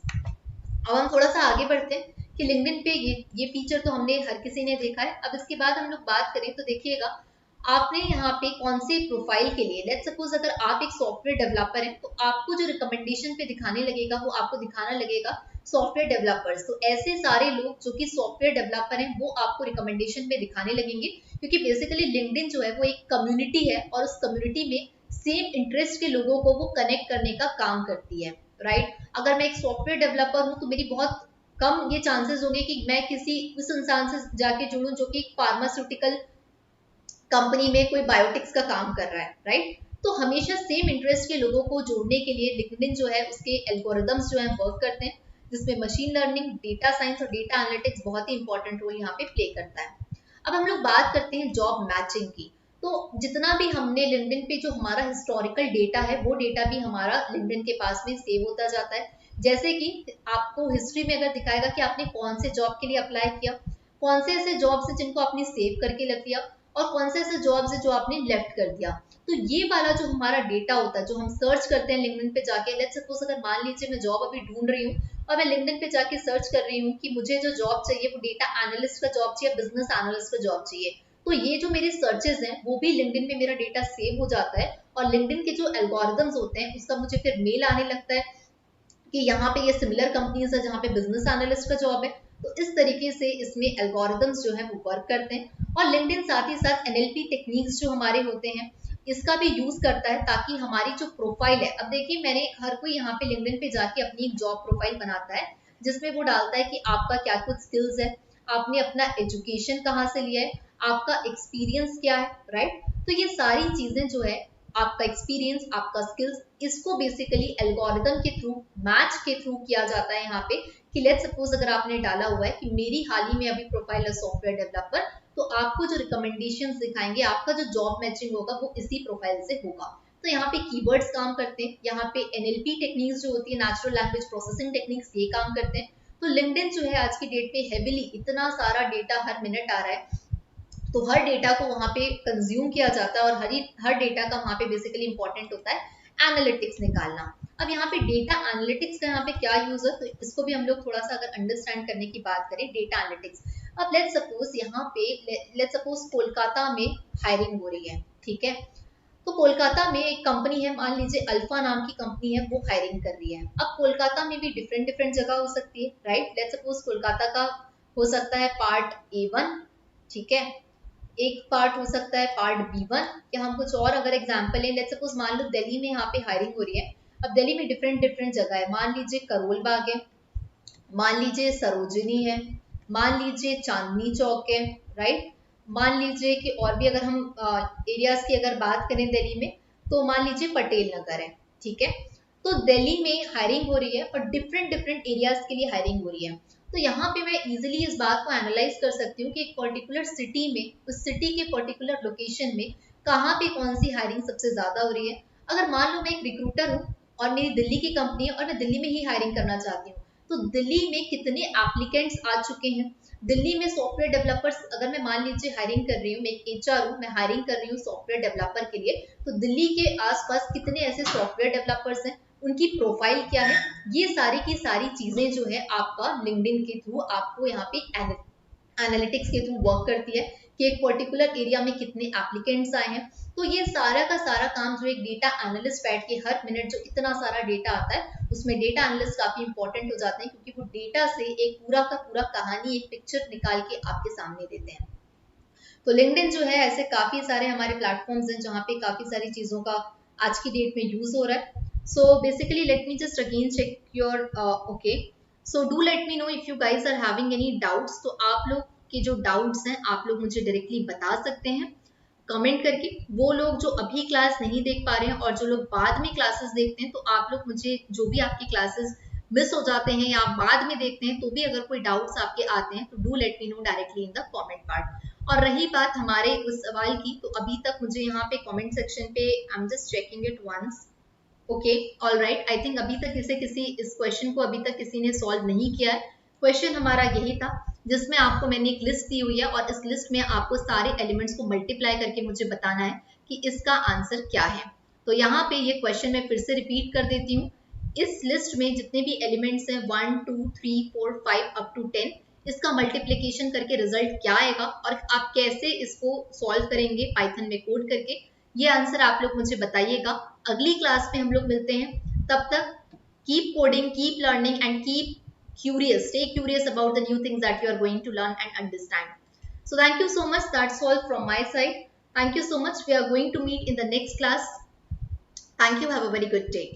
अब हम थोड़ा सा आगे बढ़ते हैं कि लिंक्डइन पे ये फीचर तो हमने हर किसी ने देखा है। अब इसके बाद हम लोग बात करें तो देखिएगा आपने यहाँ पे कौन से प्रोफाइल के लिए, लेट्स सपोज अगर आप एक सॉफ्टवेयर डेवलपर हैं तो आपको जो रिकमेंडेशन पे दिखाने लगेगा वो आपको दिखाना लगेगा सॉफ्टवेयर डेवलपर्स। तो ऐसे सारे लोग जो कि सॉफ्टवेयर डेवलपर हैं वो आपको रिकमेंडेशन पे दिखाने लगेंगे, क्योंकि बेसिकली लिंक्डइन जो है वो एक कम्युनिटी है और उस कम्युनिटी में सेम इंटरेस्ट के लोगों को वो कनेक्ट करने का काम करती है, राइट। अगर मैं एक सॉफ्टवेयर डेवलपर हूँ तो मेरी बहुत कम ये चांसेस होंगे कि मैं किसी उस इंसान से जाके जुड़ूं जो कि फार्मास्यूटिकल कंपनी में कोई बायोटिक्स का काम कर रहा है, राइट। तो हमेशा सेम इंटरेस्ट के लोगों को जोड़ने के लिए लिंक्डइन जो है उसके एल्गोरिदम्स जो है वर्क करते हैं, जिसमें मशीन लर्निंग, डेटा साइंस और डेटा एनालिटिक्स बहुत ही इंपॉर्टेंट रोल यहाँ पे प्ले करता है। अब हम लोग बात करते हैं जॉब मैचिंग की। तो जितना भी हमने लिंक्डइन पे जो हमारा हिस्टोरिकल डेटा है वो डेटा भी हमारा लिंक्डइन के पास में सेव होता जाता है। जैसे कि आपको हिस्ट्री में अगर दिखाएगा कि आपने कौन से जॉब के लिए अप्लाई किया, कौन से ऐसे जॉब्स है जिनको आपने सेव करके रख दिया, और कौन से ऐसे जॉब्स है जो आपने लेफ्ट कर दिया। तो ये वाला जो हमारा डेटा होता है जो हम सर्च करते हैं लिंक्डइन पे जाके, लेट्स सपोज अगर मान लीजिए मैं जॉब अभी ढूंढ रही हूँ और मैं लिंक्डइन पे जाके सर्च कर रही हूँ कि मुझे जो जॉब चाहिए वो डेटा एनालिस्ट का जॉब चाहिए, बिजनेस एनालिस्ट का जॉब चाहिए, तो ये जो मेरे सर्चेज हैं वो भी लिंक्डइन में मेरा डेटा सेव हो जाता है, और लिंक्डइन के जो एल्गोरिदम्स होते हैं उसका मुझे फिर मेल आने लगता है कि यहाँ पे ये सिमिलर कंपनीज है जहाँ पे बिजनेस एनालिस्ट का जॉब है। तो इस तरीके से इसमें एल्गोरिदम्स जो है वो वर्क करते हैं। और लिंक्डइन साथ ही साथ एनएलपी टेक्निक्स जो हमारे होते हैं इसका भी यूज करता है ताकि हमारी जो प्रोफाइल है, अब देखिए मैंने हर कोई यहाँ पे लिंक्डइन पे जाके अपनी एक जॉब प्रोफाइल बनाता है जिसमें वो डालता है कि आपका क्या कुछ स्किल्स है, आपने अपना एजुकेशन कहाँ से लिया है, आपका एक्सपीरियंस क्या है, राइट। तो ये सारी चीजें जो है, आपका एक्सपीरियंस, आपका स्किल्स, इसको बेसिकली एल्गोरिदम के थ्रू, मैच के थ्रू किया जाता है यहाँ पे कि लेट्स सपोज अगर आपने डाला हुआ है कि मेरी हाल ही में अभी प्रोफाइल है सॉफ्टवेयर डेवलपर, तो आपको जो रिकमेंडेशंस दिखाएंगे, आपका जो जॉब मैचिंग होगा वो इसी प्रोफाइल से होगा। तो यहाँ पे कीवर्ड्स काम करते हैं, यहाँ पे एनएलपी टेक्निक्स जो होती है, नेचुरल लैंग्वेज प्रोसेसिंग टेक्निक्स, ये काम करते हैं। तो लिंक्डइन जो है आज की डेट में हेविली इतना सारा डेटा हर मिनट आ रहा है, तो हर डेटा को वहां पे कंज्यूम किया जाता है, और हर डेटा का वहां पे बेसिकली इंपॉर्टेंट होता है एनालिटिक्स निकालना। अब यहाँ पे डेटा एनालिटिक्स का यहाँ पे क्या यूज है, तो इसको भी हम लोग थोड़ा सा अगर अंडरस्टैंड करने की बात करें डेटा एनालिटिक्स। अब लेट्स सपोज यहाँ पे लेट्स सपोज कोलकाता में हायरिंग हो रही है, ठीक है। तो कोलकाता में एक कंपनी है, मान लीजिए अल्फा नाम की कंपनी है, वो हायरिंग कर रही है। अब कोलकाता में भी डिफरेंट डिफरेंट जगह हो सकती है, राइट। लेट्स सपोज कोलकाता का हो सकता है पार्ट A1, ठीक है, एक पार्ट हो सकता है पार्ट B1, या हम कुछ और अगर एग्जांपल है, लेट्स सपोज मान लो दिल्ली में यहाँ पे हायरिंग हो रही है। अब दिल्ली में डिफरेंट डिफरेंट जगह है, मान लीजिए करोल बाग है, मान लीजिए सरोजनी है, मान लीजिए चांदनी चौक है, राइट। मान लीजिए कि और भी अगर हम एरियाज की अगर बात करें दिल्ली में, तो मान लीजिए पटेल नगर है, ठीक है। तो दिल्ली में हायरिंग हो रही है और डिफरेंट डिफरेंट एरियाज के लिए हायरिंग हो रही है। तो यहाँ पे मैं इजिली इस बात को एनालाइज कर सकती हूँ कि एक पर्टिकुलर सिटी में, उस सिटी के पर्टिकुलर लोकेशन में कहाँ पे कौन सी हायरिंग सबसे ज्यादा हो रही है। अगर मान लो मैं एक रिक्रूटर हूँ और मेरी दिल्ली की कंपनी है और मैं दिल्ली में ही हायरिंग करना चाहती हूँ, तो दिल्ली में कितने एप्लीकेंट्स आ चुके हैं, दिल्ली में सॉफ्टवेयर डेवलपर्स, अगर मैं मान लीजिए हायरिंग कर रही हूँ, मैं एक HR हूँ, मैं हायरिंग कर रही हूँ सॉफ्टवेयर डेवलपर के लिए, तो दिल्ली के आसपास कितने ऐसे सॉफ्टवेयर डेवलपर्स हैं, उनकी प्रोफाइल क्या है, ये सारी की सारी चीजें जो है आपका लिंक्डइन के थ्रू आपको यहाँ पे एनालिटिक्स के थ्रू वर्क करती है कि एक पर्टिकुलर एरिया में कितने एप्लीकेंट्स आए हैं। तो ये सारा का सारा काम जो एक डेटा एनालिस्ट बैठ के हर मिनट जो इतना सारा डेटा आता है उसमें डेटा एनालिस्ट काफी इंपॉर्टेंट हो जाते हैं, क्योंकि वो डेटा से एक पूरा का पूरा कहानी, एक पिक्चर निकाल के आपके सामने देते हैं। तो लिंक्डइन जो है, ऐसे काफी सारे हमारे प्लेटफॉर्म्स हैं जहाँ पे काफी सारी चीजों का आज की डेट में यूज हो रहा है। So basically let me just again check your okay, so do let me know if you guys are having any doubts. तो आप लोग के जो डाउट्स हैं आप लोग मुझे डायरेक्टली बता सकते हैं कमेंट करके। वो लोग जो अभी क्लास नहीं देख पा रहे हैं और जो लोग बाद में क्लासेस देखते हैं, तो आप लोग मुझे जो भी आपकी क्लासेस मिस हो जाते हैं या आप बाद में देखते हैं, तो भी अगर कोई डाउट्स आपके आते हैं तो do let me no directly in the comment part. और रही बात हमारे उस सवाल की, तो अभी तक मुझे यहाँ पे कमेंट सेक्शन पे I am just checking it once, okay all right, I think अभी तक इस क्वेश्चन को अभी तक किसी ने सॉल्व नहीं किया है। क्वेश्चन हमारा यही था जिसमें आपको मैंने एक लिस्ट दी हुई है और इस लिस्ट में आपको सारे एलिमेंट्स को मल्टीप्लाई करके मुझे बताना है कि इसका आंसर क्या है। तो यहाँ पे ये क्वेश्चन मैं फिर से रिपीट कर देती हूँ, इस लिस्ट में जितने भी एलिमेंट्स हैं 1 2 3 4 5 अप टू 10, इसका मल्टीप्लिकेशन करके रिजल्ट क्या आएगा और आप कैसे इसको सॉल्व करेंगे पाइथन में कोड करके, ये आंसर आप लोग मुझे बताइएगा। अगली क्लास में हम लोग मिलते हैं, तब तक keep coding, keep learning and keep curious, stay curious about the new things that you are going to learn and understand. So thank you so much, that's all from my side. Thank you so much, we are going to meet in the next class. Thank you, have a very good day.